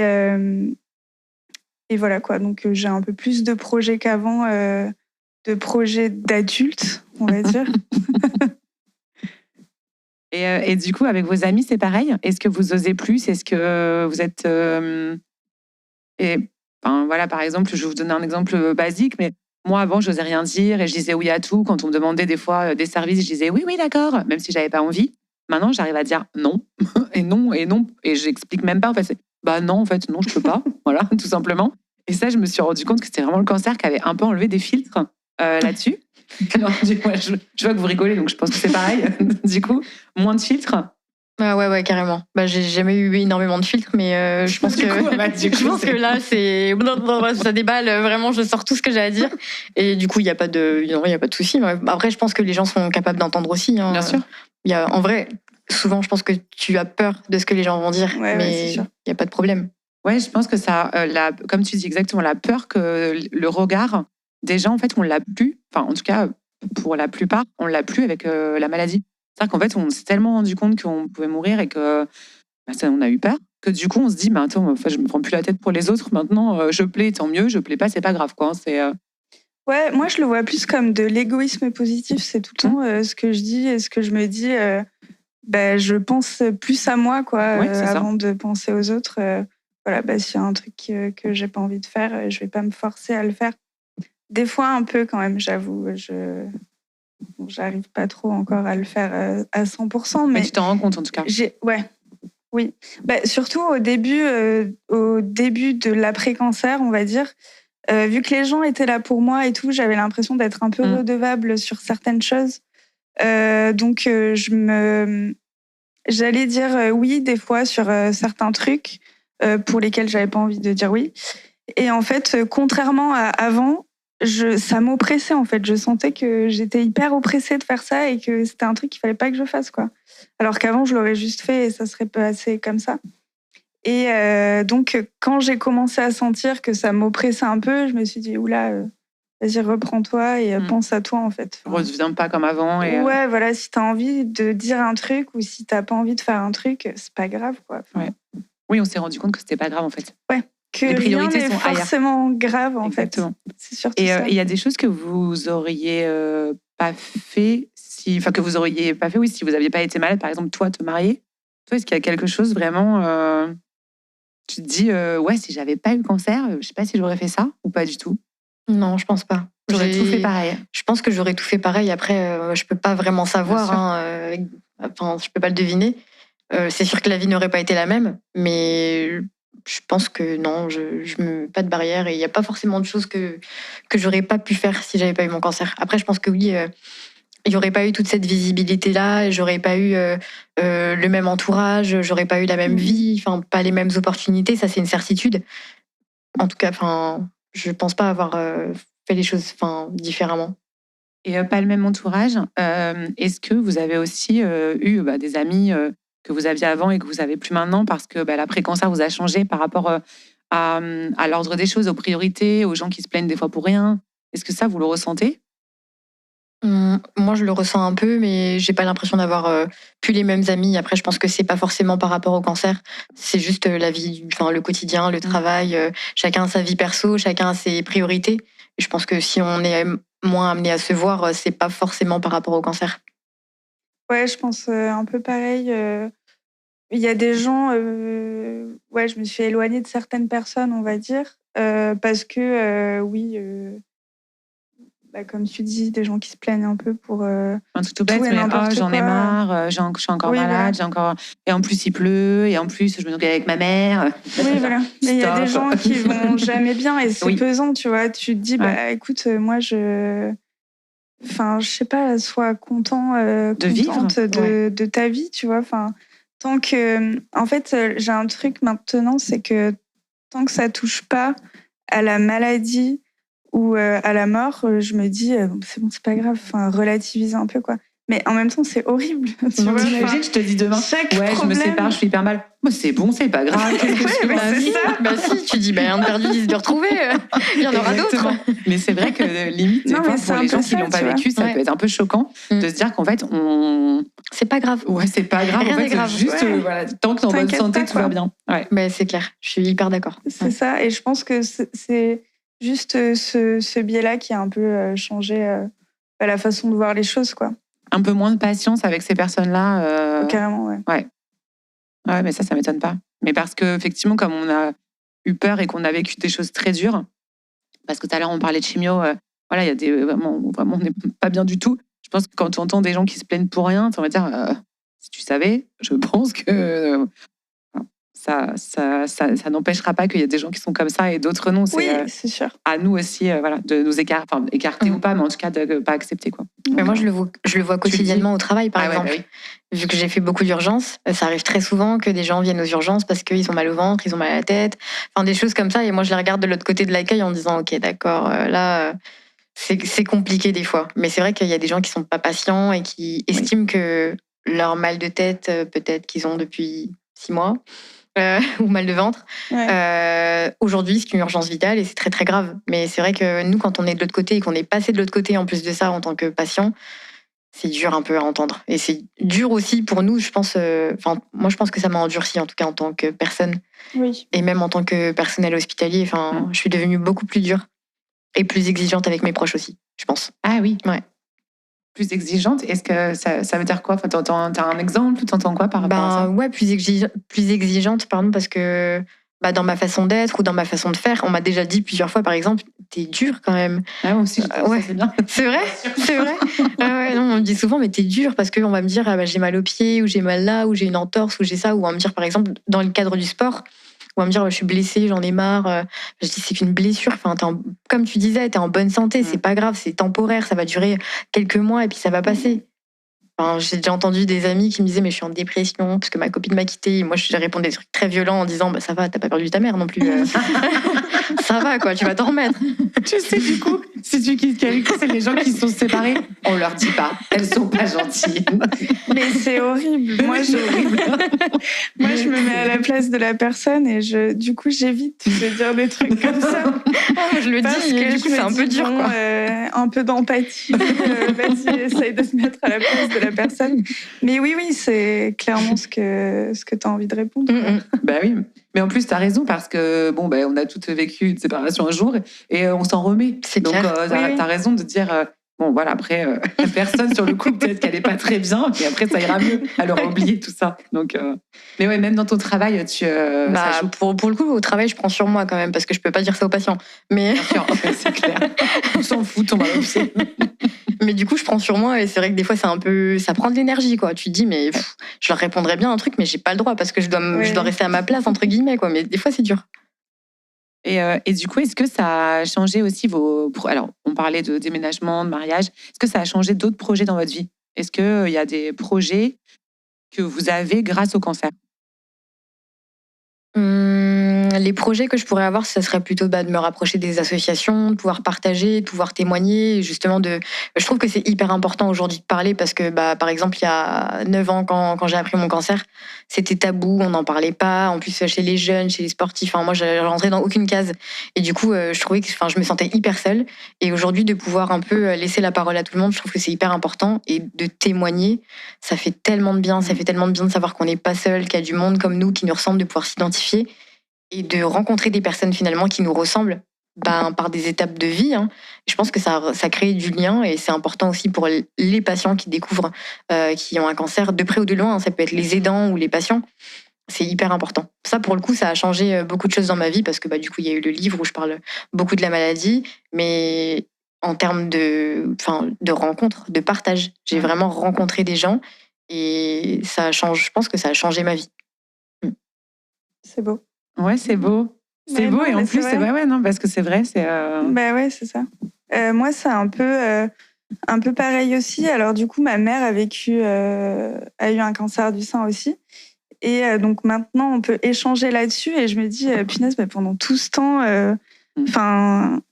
voilà, quoi. Donc j'ai un peu plus de projets qu'avant, de projets d'adultes, on va dire. Et du coup, avec vos amis, c'est pareil? Est-ce que vous osez plus? Est-ce que vous êtes... voilà, par exemple, je vais vous donner un exemple basique, mais moi, avant, je n'osais rien dire et je disais oui à tout. Quand on me demandait des fois des services, je disais oui, d'accord, même si je n'avais pas envie. Maintenant, j'arrive à dire non, et non, et non. Et j'explique même pas. En fait, c'est non, en fait, non, je peux pas. Voilà, tout simplement. Et ça, je me suis rendu compte que c'était vraiment le cancer qui avait un peu enlevé des filtres là-dessus. Alors, je vois que vous rigolez, donc je pense que c'est pareil. Du coup, moins de filtres. Ouais, carrément. J'ai jamais eu énormément de filtres, mais je pense que là, c'est ça déballe vraiment. Je sors tout ce que j'ai à dire, et du coup, il y a pas de souci. Après, je pense que les gens sont capables d'entendre aussi. Hein. Bien sûr. En vrai, souvent, je pense que tu as peur de ce que les gens vont dire, mais il y a pas de problème. Ouais, je pense que ça, comme tu dis exactement, la peur que le regard des gens, en fait, on l'a plus. Enfin, en tout cas, pour la plupart, on l'a plus avec la maladie. C'est-à-dire qu'en fait, on s'est tellement rendu compte qu'on pouvait mourir et que on a eu peur, que du coup, on se dit, attends, je me prends plus la tête pour les autres. Maintenant, je plais, tant mieux. Je plais pas, c'est pas grave, quoi. Ouais, moi, je le vois plus comme de l'égoïsme positif. C'est tout le temps ce que je dis et ce que je me dis. Je pense plus à moi, quoi, avant de penser aux autres. Voilà, s'il y a un truc que j'ai pas envie de faire, je vais pas me forcer à le faire. Des fois, un peu quand même, j'avoue. J'arrive pas trop encore à le faire à 100%. Mais tu t'en rends compte, en tout cas. Oui. Surtout au début de l'après-cancer, on va dire. Vu que les gens étaient là pour moi et tout, j'avais l'impression d'être un peu redevable sur certaines choses. Donc, j'allais dire oui des fois sur certains trucs pour lesquels j'avais pas envie de dire oui. Et en fait, contrairement à avant, ça m'oppressait, en fait. Je sentais que j'étais hyper oppressée de faire ça et que c'était un truc qu'il fallait pas que je fasse, quoi. Alors qu'avant, je l'aurais juste fait et ça serait passé comme ça. Et donc, quand j'ai commencé à sentir que ça m'oppressait un peu, je me suis dit, oula, vas-y, reprends-toi et pense à toi, en fait. Enfin, redeviens pas comme avant. Ouais, voilà, si t'as envie de dire un truc ou si t'as pas envie de faire un truc, c'est pas grave, quoi. Ouais. Oui, on s'est rendu compte que c'était pas grave, en fait. Ouais. Que les priorités sont forcément graves, en Exactement. fait. C'est surtout ça. Et il y a des choses que vous auriez pas fait, que vous auriez pas fait, oui, si vous aviez pas été malade, par exemple, toi, te marier. Toi, est-ce qu'il y a quelque chose vraiment, tu te dis, ouais, si j'avais pas eu le cancer, je sais pas si j'aurais fait ça ou pas du tout? Non, je pense pas. J'aurais tout fait pareil. Je pense que j'aurais tout fait pareil. Après, je peux pas vraiment savoir. Je peux pas le deviner. C'est sûr que la vie n'aurait pas été la même, mais je pense que non, je me mets pas de barrière et il n'y a pas forcément de choses que j'aurais pas pu faire si j'avais pas eu mon cancer. Après, je pense que oui, il n'y aurait pas eu toute cette visibilité-là, j'aurais pas eu le même entourage, j'aurais pas eu la même vie, pas les mêmes opportunités, ça c'est une certitude. En tout cas, je pense pas avoir fait les choses différemment. Et pas le même entourage. Est-ce que vous avez aussi eu des amis que vous aviez avant et que vous avez plus maintenant parce que l'après-cancer vous a changé par rapport à l'ordre des choses, aux priorités, aux gens qui se plaignent des fois pour rien. Est-ce que ça, vous le ressentez ? Moi, je le ressens un peu, mais j'ai pas l'impression d'avoir plus les mêmes amis. Après, je pense que c'est pas forcément par rapport au cancer. C'est juste la vie, le quotidien, le travail. Chacun a sa vie perso, chacun a ses priorités. Et je pense que si on est moins amené à se voir, c'est pas forcément par rapport au cancer. Ouais, je pense un peu pareil. Il y a des gens, je me suis éloignée de certaines personnes, on va dire, parce que, comme tu dis, des gens qui se plaignent un peu pour un truc tout bête, tout et mais n'importe j'en ai quoi. marre, je suis encore Oui, malade, voilà. et en plus il pleut, et en plus je me nourris avec ma mère. Oui, voilà. Mais il y a des Stop. gens qui vont jamais bien et c'est Oui. pesant, tu vois. Tu te dis, écoute, moi, je sais pas, sois content, contente de ta vie, tu vois. Enfin, tant que, en fait, j'ai un truc maintenant, c'est que tant que ça touche pas à la maladie ou à la mort, je me dis, c'est bon, c'est pas grave, relativise un peu, quoi. Mais en même temps, c'est horrible. Tu vois, t'imagines, je te dis demain, je me sépare, je suis hyper mal. Moi, c'est bon, c'est pas grave. C'est ça. Bah si, tu dis, un de perdu, 10 de retrouvé. Il y en aura d'autres. Mais c'est vrai que limite, pour les gens qui l'ont pas vécu, ça peut être un peu choquant de se dire qu'en fait, c'est pas grave. Ouais, c'est pas grave. Rien en fait, n'est grave. Juste, tant que t'es en bonne santé, tout va bien. Ouais. Mais c'est clair, je suis hyper d'accord. C'est ça, et je pense que c'est juste ce biais-là qui a un peu changé la façon de voir les choses, quoi. Un peu moins de patience avec ces personnes-là. Carrément, ouais. Ouais, mais ça m'étonne pas. Mais parce que effectivement, comme on a eu peur et qu'on a vécu des choses très dures, parce que tout à l'heure on parlait de chimio, il y a des vraiment on n'est pas bien du tout. Je pense que quand tu entends des gens qui se plaignent pour rien, tu vas dire si tu savais, je pense que ça n'empêchera pas qu'il y a des gens qui sont comme ça et d'autres non. C'est sûr. À nous aussi, de nous écarter ou pas, mais en tout cas de ne pas accepter, quoi. Mais moi, je le vois quotidiennement au travail, par exemple. Ouais. Vu que j'ai fait beaucoup d'urgences, ça arrive très souvent que des gens viennent aux urgences parce qu'ils ont mal au ventre, ils ont mal à la tête, des choses comme ça. Et moi, je les regarde de l'autre côté de l'accueil en disant, ok, d'accord, là, c'est compliqué des fois. Mais c'est vrai qu'il y a des gens qui sont pas patients et qui estiment que leur mal de tête, peut-être qu'ils ont depuis 6 mois, ou mal de ventre. Aujourd'hui, c'est une urgence vitale et c'est très très grave. Mais c'est vrai que nous, quand on est de l'autre côté et qu'on est passé de l'autre côté en plus de ça en tant que patient, c'est dur un peu à entendre. Et c'est dur aussi pour nous, je pense. Moi, je pense que ça m'a endurci en tout cas en tant que personne. Oui. Et même en tant que personnel hospitalier, je suis devenue beaucoup plus dure et plus exigeante avec mes proches aussi, je pense. Ah oui. Ouais. Plus exigeante, est-ce que ça veut dire quoi ? T'as un exemple ? T'entends quoi par rapport à ça ? Ouais, plus exigeante, parce que dans ma façon d'être ou dans ma façon de faire, on m'a déjà dit plusieurs fois, par exemple, t'es dur quand même. Ah, moi aussi, ouais. Ça, c'est bien. C'est vrai, c'est vrai. Non, on me dit souvent, mais t'es dur, parce qu'on va me dire, j'ai mal au pied, ou j'ai mal là, ou j'ai une entorse, ou j'ai ça, ou on va me dire, par exemple, dans le cadre du sport, on va me dire, je suis blessée, j'en ai marre. Je dis, c'est qu'une blessure. Comme tu disais, t'es en bonne santé, c'est pas grave, c'est temporaire, ça va durer quelques mois et puis ça va passer. J'ai déjà entendu des amis qui me disaient, mais je suis en dépression parce que ma copine m'a quittée. Et moi, je répondais des trucs très violents en disant, ça va, t'as pas perdu ta mère non plus. Ça va, quoi, tu vas t'en remettre. Tu sais, du coup, si tu quittes quelqu'un, c'est les gens qui se sont séparés, on leur dit pas. Elles sont pas gentilles. Mais c'est horrible. Moi, je me mets à la place de la personne et du coup, j'évite de dire des trucs comme ça. Je le dis, mais du coup, c'est un peu dur, quoi. Un peu d'empathie. Vas-y, essaye de se mettre à la place de la personne. Mais oui, c'est clairement ce que tu as envie de répondre. Bah oui. Mais en plus, tu as raison parce que on a toutes vécu une séparation un jour et on s'en remet. Donc, tu as raison de dire après, la personne sur le coup, peut-être qu'elle n'est pas très bien, mais après, ça ira mieux. Elle aura oublié tout ça. Donc, mais ouais, même dans ton travail, ça joue. Pour le coup, au travail, je prends sur moi quand même parce que je peux pas dire ça aux patients. Mais bien sûr, c'est clair. On s'en fout, on va l'observer. Mais du coup, je prends sur moi et c'est vrai que des fois, ça prend de l'énergie, quoi. Tu te dis, mais je leur répondrais bien un truc, mais j'ai pas le droit parce que je dois rester à ma place, entre guillemets, quoi. Mais des fois, c'est dur. Et du coup, est-ce que ça a changé aussi Alors, on parlait de déménagement, de mariage. Est-ce que ça a changé d'autres projets dans votre vie ? Est-ce qu'il y a des projets que vous avez grâce au cancer ? Les projets que je pourrais avoir, ça serait plutôt de me rapprocher des associations, de pouvoir partager, de pouvoir témoigner. Justement, je trouve que c'est hyper important aujourd'hui de parler parce que, par exemple, il y a 9 ans, quand j'ai appris mon cancer, c'était tabou, on n'en parlait pas. En plus, chez les jeunes, chez les sportifs, moi, je rentrais dans aucune case. Et du coup, je trouvais que je me sentais hyper seule. Et aujourd'hui, de pouvoir un peu laisser la parole à tout le monde, je trouve que c'est hyper important. Et de témoigner, ça fait tellement de bien. Ça fait tellement de bien de savoir qu'on n'est pas seul, qu'il y a du monde comme nous qui nous ressemble, de pouvoir s'identifier. Et de rencontrer des personnes finalement qui nous ressemblent par des étapes de vie. Je pense que ça crée du lien et c'est important aussi pour les patients qui découvrent qui ont un cancer de près ou de loin. Ça peut être les aidants ou les patients. C'est hyper important. Ça, pour le coup, ça a changé beaucoup de choses dans ma vie parce que du coup, il y a eu le livre où je parle beaucoup de la maladie, mais en termes de rencontres, de partage, j'ai vraiment rencontré des gens et je pense que ça a changé ma vie. C'est beau. Ouais, c'est beau. C'est beau, et en plus, c'est non, parce que c'est vrai, c'est... ouais, c'est ça. Moi, c'est un peu pareil aussi. Alors, du coup, ma mère a eu un cancer du sein aussi. Et donc, maintenant, on peut échanger là-dessus. Et je me dis, punaise, pendant tout ce temps, on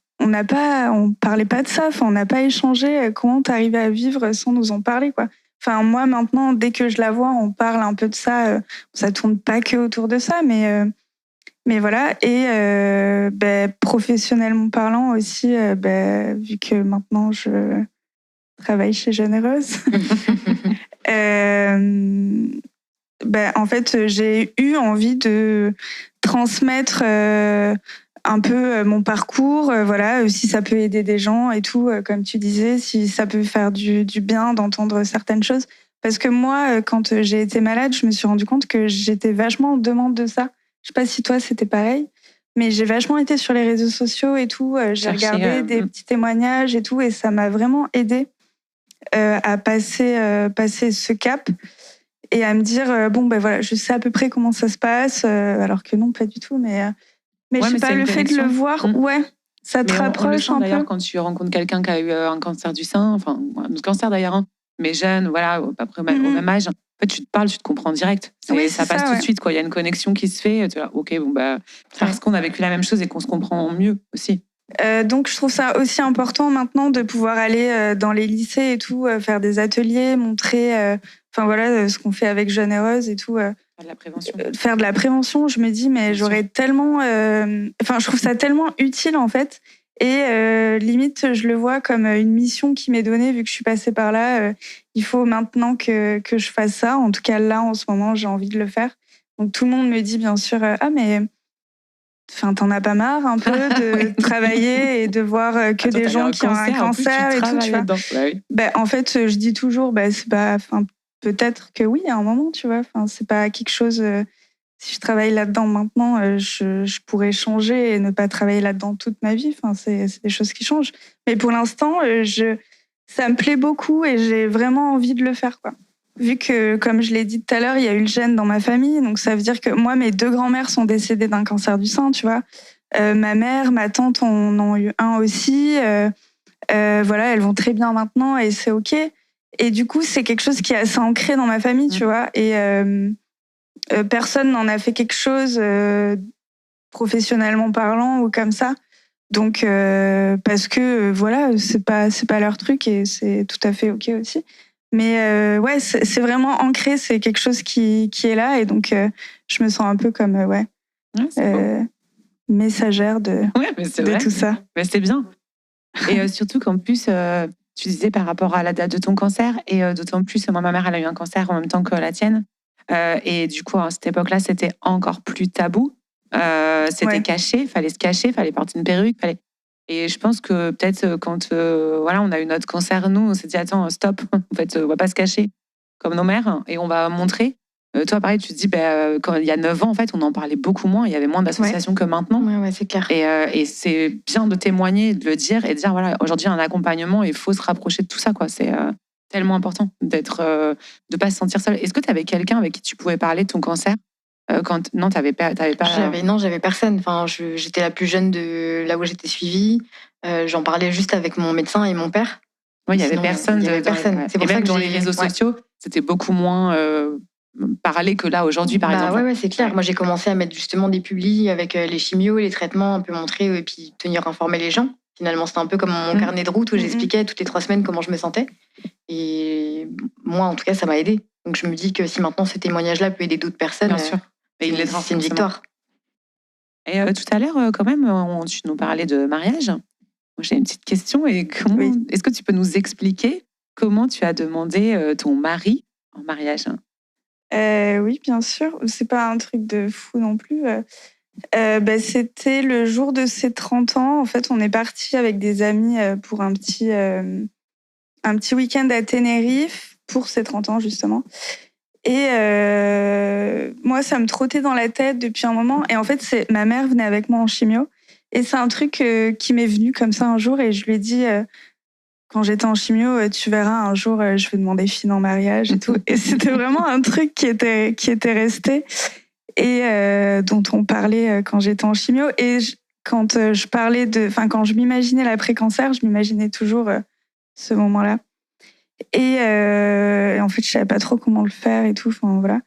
parlait pas de ça. On n'a pas échangé. Comment t'arrivais à vivre sans nous en parler, quoi. Moi, maintenant, dès que je la vois, on parle un peu de ça. Ça tourne pas que autour de ça, mais voilà. Et professionnellement parlant aussi, vu que maintenant je travaille chez Jeune-Heureuse, en fait, j'ai eu envie de transmettre un peu mon parcours, si ça peut aider des gens et tout, comme tu disais, si ça peut faire du bien d'entendre certaines choses. Parce que moi, quand j'ai été malade, je me suis rendu compte que j'étais vachement en demande de ça. Je sais pas si toi, c'était pareil, mais j'ai vachement été sur les réseaux sociaux et tout. J'ai regardé des petits témoignages et tout, et ça m'a vraiment aidée à passer ce cap et à me dire, je sais à peu près comment ça se passe, alors que non, pas du tout. Mais je sais pas, le fait de le voir, ça te rapproche un peu. D'ailleurs, quand tu rencontres quelqu'un qui a eu un cancer du sein, un autre cancer d'ailleurs, mais jeune, à peu près au même âge, en fait, tu te parles, tu te comprends direct. Ça passe tout de suite, quoi. Il y a une connexion qui se fait. Tu es là, ok, parce qu'on a vécu la même chose et qu'on se comprend mieux aussi. Donc, je trouve ça aussi important maintenant de pouvoir aller dans les lycées et tout, faire des ateliers, montrer, ce qu'on fait avec Jeune-Heureuse et tout. Faire de la prévention. Faire de la prévention, je me dis, mais j'aurais tellement... je trouve ça tellement utile, en fait. Et limite, je le vois comme une mission qui m'est donnée, vu que je suis passée par là. Il faut maintenant que je fasse ça. En tout cas, là, en ce moment, j'ai envie de le faire. Donc, tout le monde me dit, bien sûr, mais t'en as pas marre un peu de travailler et de voir que des gens qui ont un cancer et tout, tu vois. En fait, je dis toujours, c'est pas... peut-être que oui, à un moment, tu vois. C'est pas quelque chose... si je travaille là-dedans maintenant, je pourrais changer et ne pas travailler là-dedans toute ma vie. C'est des choses qui changent. Mais pour l'instant, ça me plaît beaucoup et j'ai vraiment envie de le faire, quoi. Vu que, comme je l'ai dit tout à l'heure, il y a eu le gène dans ma famille. Donc, ça veut dire que moi, mes 2 grands-mères sont décédées d'un cancer du sein, tu vois. Ma mère, ma tante en ont eu un aussi. Elles vont très bien maintenant et c'est OK. Et du coup, c'est quelque chose qui est assez ancré dans ma famille, tu vois. Et... personne n'en a fait quelque chose professionnellement parlant ou comme ça. Donc, parce que c'est pas leur truc et c'est tout à fait OK aussi. Mais c'est vraiment ancré, c'est quelque chose qui est là et donc je me sens un peu comme messagère de tout ça. Mais c'est bien. Et surtout qu'en plus, tu disais par rapport à la date de ton cancer, et d'autant plus, moi, ma mère, elle a eu un cancer en même temps que la tienne. Et du coup, à cette époque-là, c'était encore plus tabou. C'était caché, il fallait se cacher, il fallait porter une perruque. Et je pense que peut-être quand on a eu notre cancer, nous, on s'est dit, attends, stop, en fait, on va pas se cacher comme nos mères et on va montrer. Toi, pareil, tu te dis, quand il y a 9 ans, en fait, on en parlait beaucoup moins, il y avait moins d'associations que maintenant. Ouais, c'est clair. Et c'est bien de témoigner, de le dire et de dire, aujourd'hui, il y a un accompagnement et il faut se rapprocher de tout ça, quoi. C'est tellement important de pas se sentir seul. Est-ce que tu avais quelqu'un avec qui tu pouvais parler de ton cancer Non, t'avais pas. J'avais personne. J'étais la plus jeune de là où j'étais suivie. J'en parlais juste avec mon médecin et mon père. Oui, il y avait personne. C'est pour et ça même que dans les réseaux sociaux, c'était beaucoup moins parler que là, aujourd'hui, par exemple. Ouais, c'est clair. Moi, j'ai commencé à mettre justement des publis avec les chimios, les traitements, un peu montrer et puis tenir informer les gens. Finalement, c'était un peu comme mon carnet de route où j'expliquais toutes les 3 semaines comment je me sentais. Et moi, en tout cas, ça m'a aidée. Donc, je me dis que si maintenant ce témoignage-là peut aider d'autres personnes, bien sûr. Et c'est une victoire. Et tout à l'heure, quand même, tu nous parlais de mariage. Moi, j'ai une petite question. Et est-ce que tu peux nous expliquer comment tu as demandé ton mari en mariage? Oui, bien sûr. C'est pas un truc de fou non plus. C'était le jour de ses 30 ans. En fait, on est parti avec des amis pour un petit week-end à Tenerife pour ses 30 ans, justement. Et moi, ça me trottait dans la tête depuis un moment. Et en fait, ma mère venait avec moi en chimio. Et c'est un truc qui m'est venu comme ça un jour. Et je lui ai dit, quand j'étais en chimio, tu verras, un jour, je vais demander Finn en mariage et tout. Et c'était vraiment un truc qui était resté et dont on parlait quand j'étais en chimio. Et quand je m'imaginais l'après-cancer, je m'imaginais toujours ce moment-là. Et en fait, je savais pas trop comment le faire et tout. Enfin, voilà.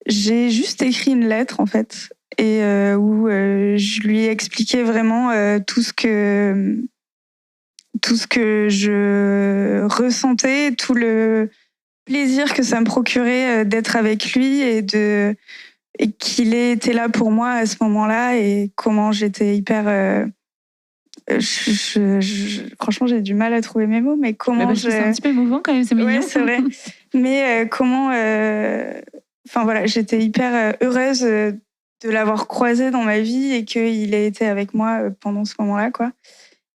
J'ai juste écrit une lettre, en fait, et où je lui ai expliqué vraiment tout ce que je ressentais, tout le plaisir que ça me procurait d'être avec lui et qu'il ait été là pour moi à ce moment-là et comment j'étais hyper... franchement, j'ai du mal à trouver mes mots, mais comment c'est un petit peu émouvant quand même, c'est mignon. Ouais, c'est vrai. Mais comment... Enfin voilà, j'étais hyper heureuse de l'avoir croisé dans ma vie et qu'il ait été avec moi pendant ce moment-là, quoi.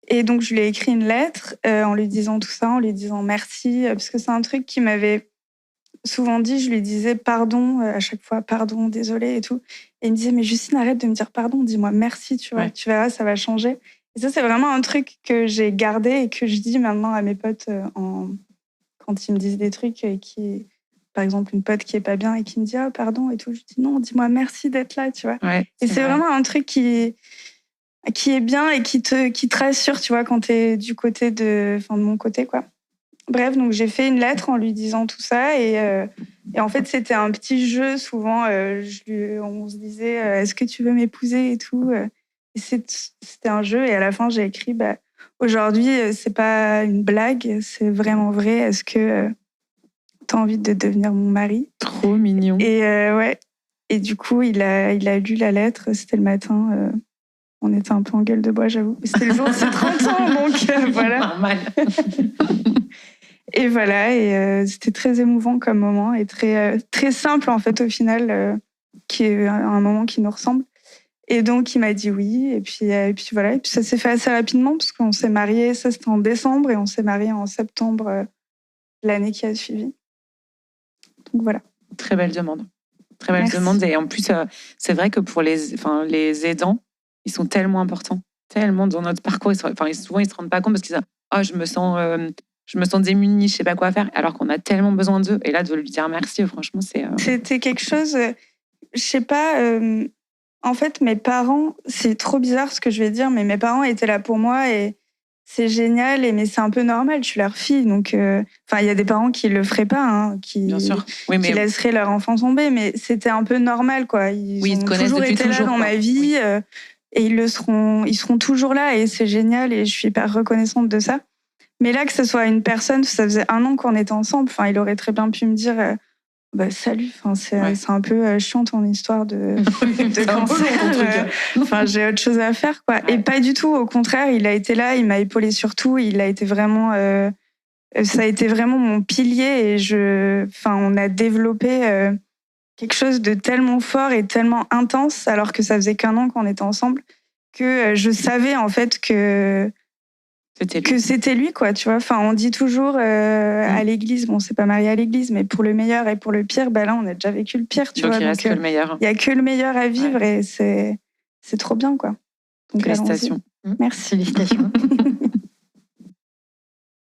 Et donc, je lui ai écrit une lettre en lui disant tout ça, en lui disant merci, parce que c'est un truc qui m'avait souvent dit. Je lui disais pardon à chaque fois, pardon, désolé et tout. Et il me disait, mais Justine, arrête de me dire pardon, dis-moi merci, tu vois, tu verras, ça va changer. Et ça, c'est vraiment un truc que j'ai gardé et que je dis maintenant à mes potes quand ils me disent des trucs par exemple, une pote qui est pas bien et qui me dit ah pardon et tout, je dis non, dis-moi merci d'être là, tu vois. Ouais, et c'est vraiment un truc qui est bien et qui te rassure, tu vois, quand t'es du côté de mon côté, quoi. Bref, donc j'ai fait une lettre en lui disant tout ça et en fait c'était un petit jeu. Souvent, on se disait est-ce que tu veux m'épouser et tout. Et c'était un jeu et à la fin j'ai écrit aujourd'hui c'est pas une blague, c'est vraiment vrai. Est-ce que t'as envie de devenir mon mari? Trop mignon. Et ouais. Et du coup il a lu la lettre. C'était le matin. On était un peu en gueule de bois, j'avoue. C'était le jour de ses 30 ans, donc voilà. Normal. Et voilà, et c'était très émouvant comme moment et très, très simple en fait au final, qui est un moment qui nous ressemble. Et donc il m'a dit oui, et puis voilà. Et puis ça s'est fait assez rapidement parce qu'on s'est mariés, ça c'était en décembre, et on s'est mariés en septembre l'année qui a suivi. Donc voilà. Très belle demande. Très belle demande. Et en plus, c'est vrai que pour les aidants, ils sont tellement importants, tellement dans notre parcours. Souvent, ils se rendent pas compte parce qu'ils disent je me sens démunie, je sais pas quoi faire, alors qu'on a tellement besoin d'eux. Et là, de lui dire merci, franchement, C'était quelque chose, je sais pas. En fait, mes parents, c'est trop bizarre ce que je vais dire, mais mes parents étaient là pour moi et c'est génial. Mais c'est un peu normal, je suis leur fille, donc. Il y a des parents qui le feraient pas, hein, Bien sûr. Oui, qui laisseraient leur enfant tomber, mais c'était un peu normal, quoi. Ils ont toujours été là dans ma vie. Et ils seront toujours là et c'est génial et je suis hyper reconnaissante de ça. Mais là, que ce soit une personne, ça faisait 1 an qu'on était ensemble, il aurait très bien pu me dire salut, c'est un peu chiant ton histoire de cancer. J'ai autre chose à faire, quoi. Ouais. Et pas du tout, au contraire, il a été là, il m'a épaulé sur tout, il a été vraiment... ça a été vraiment mon pilier et on a développé... quelque chose de tellement fort et tellement intense, alors que ça faisait qu'1 an qu'on était ensemble, que je savais en fait que c'était lui, quoi, tu vois. On dit toujours à l'église, bon, c'est pas marié à l'église, mais pour le meilleur et pour le pire, là, on a déjà vécu le pire, tu vois. Il reste que le meilleur. Il y a que le meilleur à vivre et c'est trop bien, quoi. Donc, félicitations. Merci. Félicitations.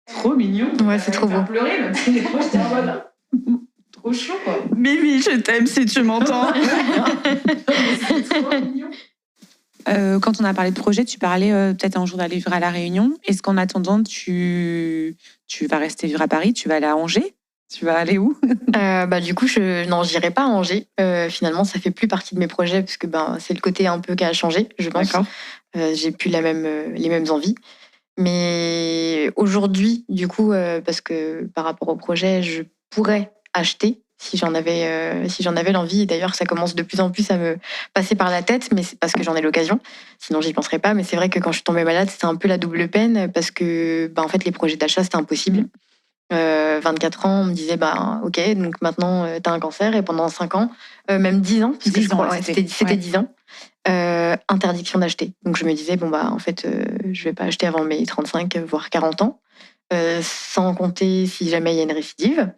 Trop mignon. Ouais, c'est trop beau. Pleurer, même si des fois, j'étais en mode... Trop chaud, quoi. Mimi, je t'aime si tu m'entends. C'est trop mignon. Quand on a parlé de projet, tu parlais peut-être un jour d'aller vivre à La Réunion. Est-ce qu'en attendant, tu vas rester vivre à Paris? Tu vas aller à Angers? Tu vas aller où? Du coup, j'irai pas à Angers. Finalement, ça fait plus partie de mes projets parce que c'est le côté un peu qui a changé, je pense. D'accord. J'ai plus les mêmes envies. Mais aujourd'hui, du coup, parce que par rapport au projet, je pourrais acheter si j'en avais l'envie. Et d'ailleurs, ça commence de plus en plus à me passer par la tête, mais c'est parce que j'en ai l'occasion. Sinon, j'y penserais pas. Mais c'est vrai que quand je suis tombée malade, c'était un peu la double peine parce que, en fait, les projets d'achat, c'était impossible. 24 ans, on me disait, ok, donc maintenant, tu as un cancer et pendant 5 ans, même 10 ans, parce que 10 je crois, ans, ouais, c'était. c'était 10 ans, interdiction d'acheter. Donc je me disais, en fait, je vais pas acheter avant mes 35, voire 40 ans. Sans compter si jamais il y a une récidive.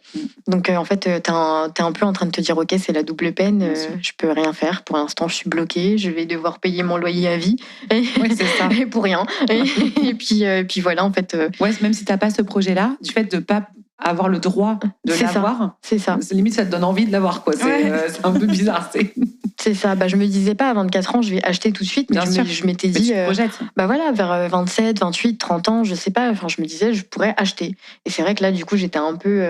Donc en fait, t'es un peu en train de te dire, ok, c'est la double peine, je peux rien faire. Pour l'instant, je suis bloquée, je vais devoir payer mon loyer à vie. Oui, c'est ça. Et pour rien. Et puis voilà, en fait. Ouais, même si t'as pas ce projet-là, du fait de pas avoir le droit de l'avoir, c'est ça. Limite, ça te donne envie de l'avoir, quoi. C'est un peu bizarre. C'est ça. Je me disais pas à 24 ans, je vais acheter tout de suite, mais je m'étais dit, voilà, vers 27, 28, 30 ans, je sais pas. Enfin, je me disais, je pourrais acheter. Et c'est vrai que là, du coup, j'étais un peu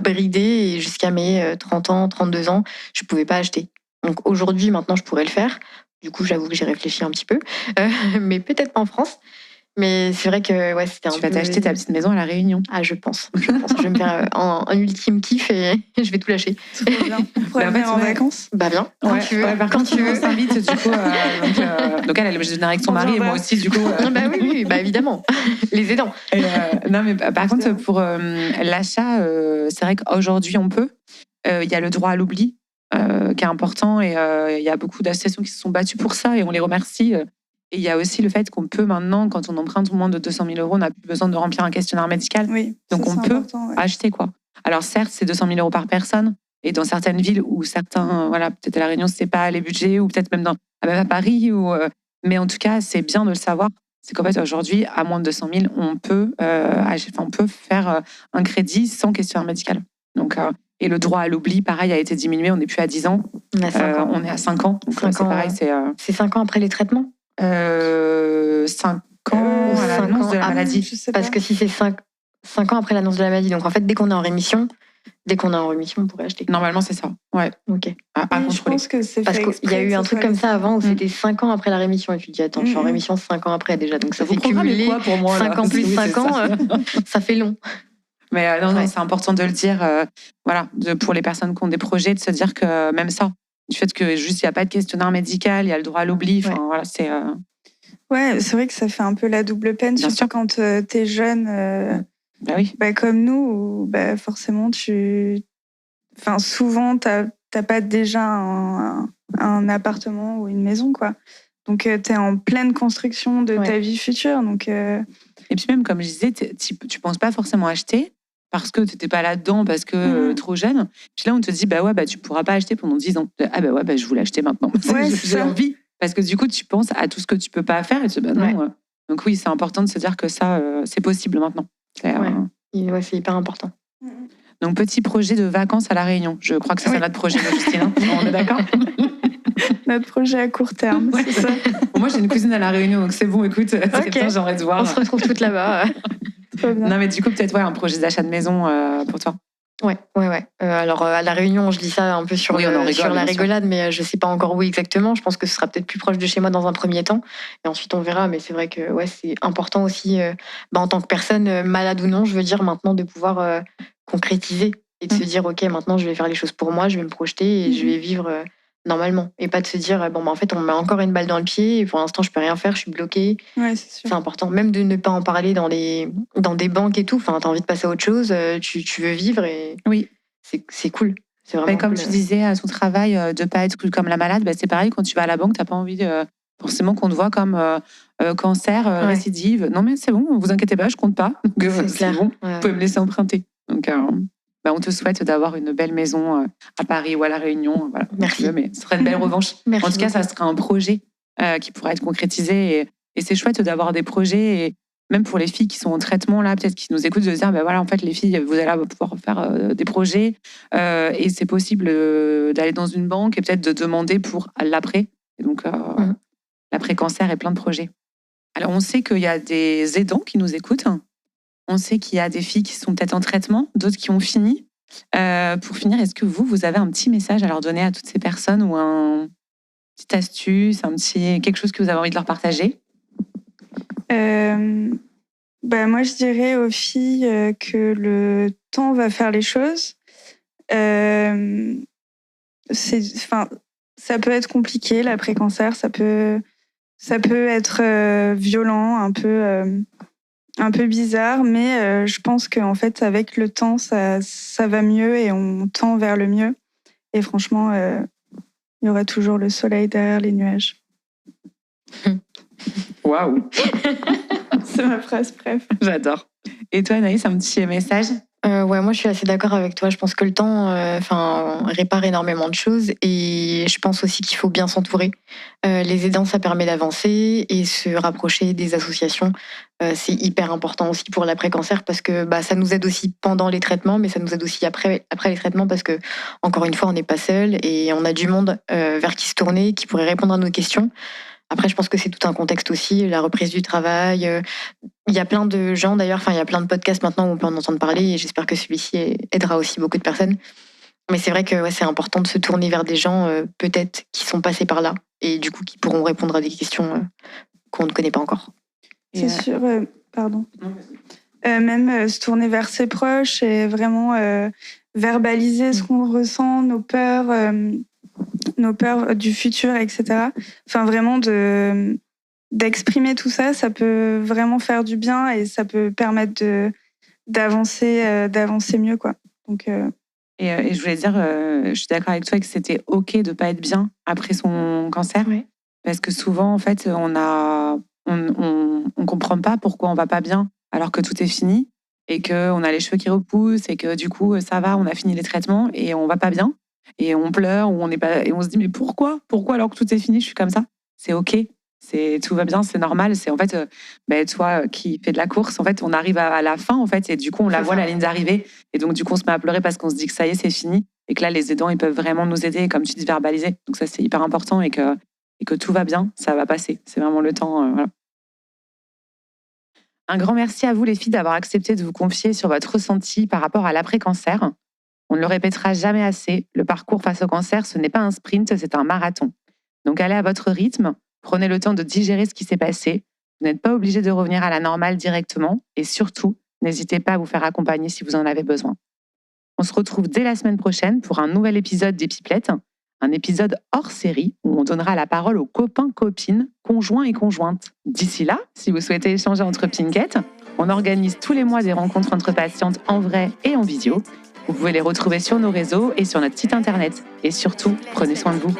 bridée et jusqu'à mes 30 ans, 32 ans, je pouvais pas acheter. Donc aujourd'hui, maintenant, je pourrais le faire. Du coup, j'avoue que j'ai réfléchi un petit peu, mais peut-être pas en France. Mais c'est vrai que c'était un peu... Tu vas t'acheter ta petite maison à La Réunion. Ah, je pense. Je vais me faire un ultime kiff et je vais tout lâcher. Trop bien. On pourrait venir en vacances. Viens, quand tu veux. Quand tu veux. On s'invite, du coup. Donc elle est obligée de venir avec son mari et moi aussi, du coup. Oui, évidemment. Les aidants. Non, mais par contre, pour l'achat, c'est vrai qu'aujourd'hui, on peut. Il y a le droit à l'oubli qui est important et il y a beaucoup d'associations qui se sont battues pour ça et on les remercie. Et il y a aussi le fait qu'on peut maintenant, quand on emprunte moins de 200 000 €, on n'a plus besoin de remplir un questionnaire médical. Oui, donc on peut acheter, quoi. Alors certes, c'est 200 000 € par personne. Et dans certaines villes où certains, peut-être à La Réunion, c'est pas les budgets, ou peut-être même à Paris. Mais en tout cas, c'est bien de le savoir. C'est qu'en fait, aujourd'hui, à moins de 200 000, on peut faire un crédit sans questionnaire médical. Donc, et le droit à l'oubli, pareil, a été diminué. On n'est plus à 10 ans. On est à 5 ans. On est à 5 ans. Donc, c'est pareil. C'est 5 ans après les traitements 5 ans à l'annonce de la maladie. Parce que si c'est 5 ans après l'annonce de la maladie, donc en fait, dès qu'on est en rémission, on pourrait acheter. Normalement, c'est ça. Ouais. Ok. À contrôler. Je pense que c'est parce qu'il y a eu un truc comme ça avant où c'était 5 ans après la rémission. Et tu te dis, attends, je suis en rémission 5 ans après déjà. Donc ça fait cumuler quoi pour moi, 5 ans plus 5 ans, ça fait long. Mais non, c'est important de le dire. Pour les personnes qui ont des projets, de se dire que même ça, du fait que juste il n'y a pas de questionnaire médical, il y a le droit à l'oubli. C'est. Ouais, c'est vrai que ça fait un peu la double peine, surtout quand t'es jeune. Oui. Comme nous, où, forcément, souvent, t'as pas déjà un appartement ou une maison, quoi. Donc, t'es en pleine construction de ta vie future. Donc, Et puis même, comme je disais, tu penses pas forcément acheter parce que t'étais pas là-dedans, parce que trop jeune. Puis là, on te dit, tu pourras pas acheter pendant 10 ans. Je voulais acheter maintenant. J'ai envie. Parce que du coup, tu penses à tout ce que tu peux pas faire et tu dis, non. Donc oui, c'est important de se dire que ça, c'est possible maintenant. C'est hyper important. Donc, petit projet de vacances à La Réunion. Je crois que c'est ça notre projet, Justine. On est d'accord? Notre projet à court terme, c'est ça. Moi, j'ai une cousine à La Réunion, donc c'est bon, écoute, j'aimerais te voir. On se retrouve toutes là-bas. Non, mais du coup, peut-être un projet d'achat de maison pour toi. Ouais. Alors, à La Réunion, je dis ça un peu sur la rigolade, mais je sais pas encore où exactement. Je pense que ce sera peut-être plus proche de chez moi dans un premier temps. Et ensuite, on verra. Mais c'est vrai que c'est important aussi, en tant que personne, malade ou non, je veux dire, maintenant, de pouvoir concrétiser et de se dire, OK, maintenant, je vais faire les choses pour moi, je vais me projeter et je vais vivre normalement. Et pas de se dire, en fait, on me met encore une balle dans le pied et pour l'instant, je peux rien faire, je suis bloquée. Ouais, c'est sûr. C'est important. Même de ne pas en parler dans des banques et tout. Enfin, t'as envie de passer à autre chose, tu veux vivre et c'est cool. C'est vraiment comme cool. tu disais à ton travail, de pas être comme la malade, c'est pareil, quand tu vas à la banque, t'as pas envie forcément qu'on te voit comme cancer, récidive. Non, mais c'est bon, vous inquiétez pas, je compte pas. C'est bon, vous pouvez me laisser emprunter. Donc, on te souhaite d'avoir une belle maison à Paris ou à La Réunion. Voilà, merci. Mais ce serait une belle revanche. Merci en tout cas, ça sera un projet qui pourra être concrétisé. Et c'est chouette d'avoir des projets. Et même pour les filles qui sont en traitement, là, peut-être qui nous écoutent, de se dire, en fait, les filles, vous allez pouvoir faire des projets. Et c'est possible d'aller dans une banque et peut-être de demander pour l'après. Et donc, l'après-cancer et plein de projets. Alors, on sait qu'il y a des aidants qui nous écoutent. On sait qu'il y a des filles qui sont peut-être en traitement, d'autres qui ont fini. Pour finir, est-ce que vous avez un petit message à leur donner à toutes ces personnes ou une petite astuce, quelque chose que vous avez envie de leur partager? Moi, je dirais aux filles que le temps va faire les choses. Ça peut être compliqué, l'après-cancer, ça peut être violent, un peu bizarre, mais je pense qu'en fait, avec le temps, ça va mieux et on tend vers le mieux. Et franchement, il y aura toujours le soleil derrière les nuages. Waouh. C'est ma phrase préf. J'adore. Et toi, Anaïs, un petit message? Ouais, moi je suis assez d'accord avec toi. Je pense que le temps répare énormément de choses et je pense aussi qu'il faut bien s'entourer. Les aidants, ça permet d'avancer et se rapprocher des associations. C'est hyper important aussi pour l'après-cancer parce que ça nous aide aussi pendant les traitements, mais ça nous aide aussi après les traitements parce que, encore une fois, on n'est pas seul et on a du monde vers qui se tourner, qui pourrait répondre à nos questions. Après, je pense que c'est tout un contexte aussi, la reprise du travail. Il y a plein de gens, d'ailleurs, il y a plein de podcasts maintenant où on peut en entendre parler et j'espère que celui-ci aidera aussi beaucoup de personnes. Mais c'est vrai que c'est important de se tourner vers des gens, peut-être, qui sont passés par là et du coup, qui pourront répondre à des questions qu'on ne connaît pas encore. C'est sûr, pardon. Même se tourner vers ses proches et vraiment verbaliser ce qu'on ressent, nos peurs du futur, etc. Enfin, vraiment d'exprimer tout ça, ça peut vraiment faire du bien et ça peut permettre d'avancer mieux, quoi. Donc, Et je voulais dire, je suis d'accord avec toi que c'était OK de ne pas être bien après son cancer. Oui. Parce que souvent, en fait, on comprend pas pourquoi on va pas bien alors que tout est fini et qu'on a les cheveux qui repoussent et que du coup, ça va, on a fini les traitements et on va pas bien. Et on pleure ou et on se dit mais pourquoi alors que tout est fini, je suis comme ça. C'est OK, tout va bien, c'est normal. C'est en fait toi qui fais de la course, en fait on arrive à la fin en fait et du coup on la voit la ligne d'arrivée et donc du coup on se met à pleurer parce qu'on se dit que ça y est, c'est fini et que là les aidants ils peuvent vraiment nous aider, comme tu dis, verbaliser. Donc ça c'est hyper important et que tout va bien, ça va passer. C'est vraiment le temps. Voilà. Un grand merci à vous les filles d'avoir accepté de vous confier sur votre ressenti par rapport à l'après-cancer. On ne le répétera jamais assez, le parcours face au cancer, ce n'est pas un sprint, c'est un marathon. Donc allez à votre rythme, prenez le temps de digérer ce qui s'est passé. Vous n'êtes pas obligé de revenir à la normale directement et surtout, n'hésitez pas à vous faire accompagner si vous en avez besoin. On se retrouve dès la semaine prochaine pour un nouvel épisode des Pipelettes, un épisode hors série où on donnera la parole aux copains, copines, conjoints et conjointes. D'ici là, si vous souhaitez échanger entre pinkettes, on organise tous les mois des rencontres entre patientes en vrai et en visio. Vous pouvez les retrouver sur nos réseaux et sur notre site internet. Et surtout, prenez soin de vous.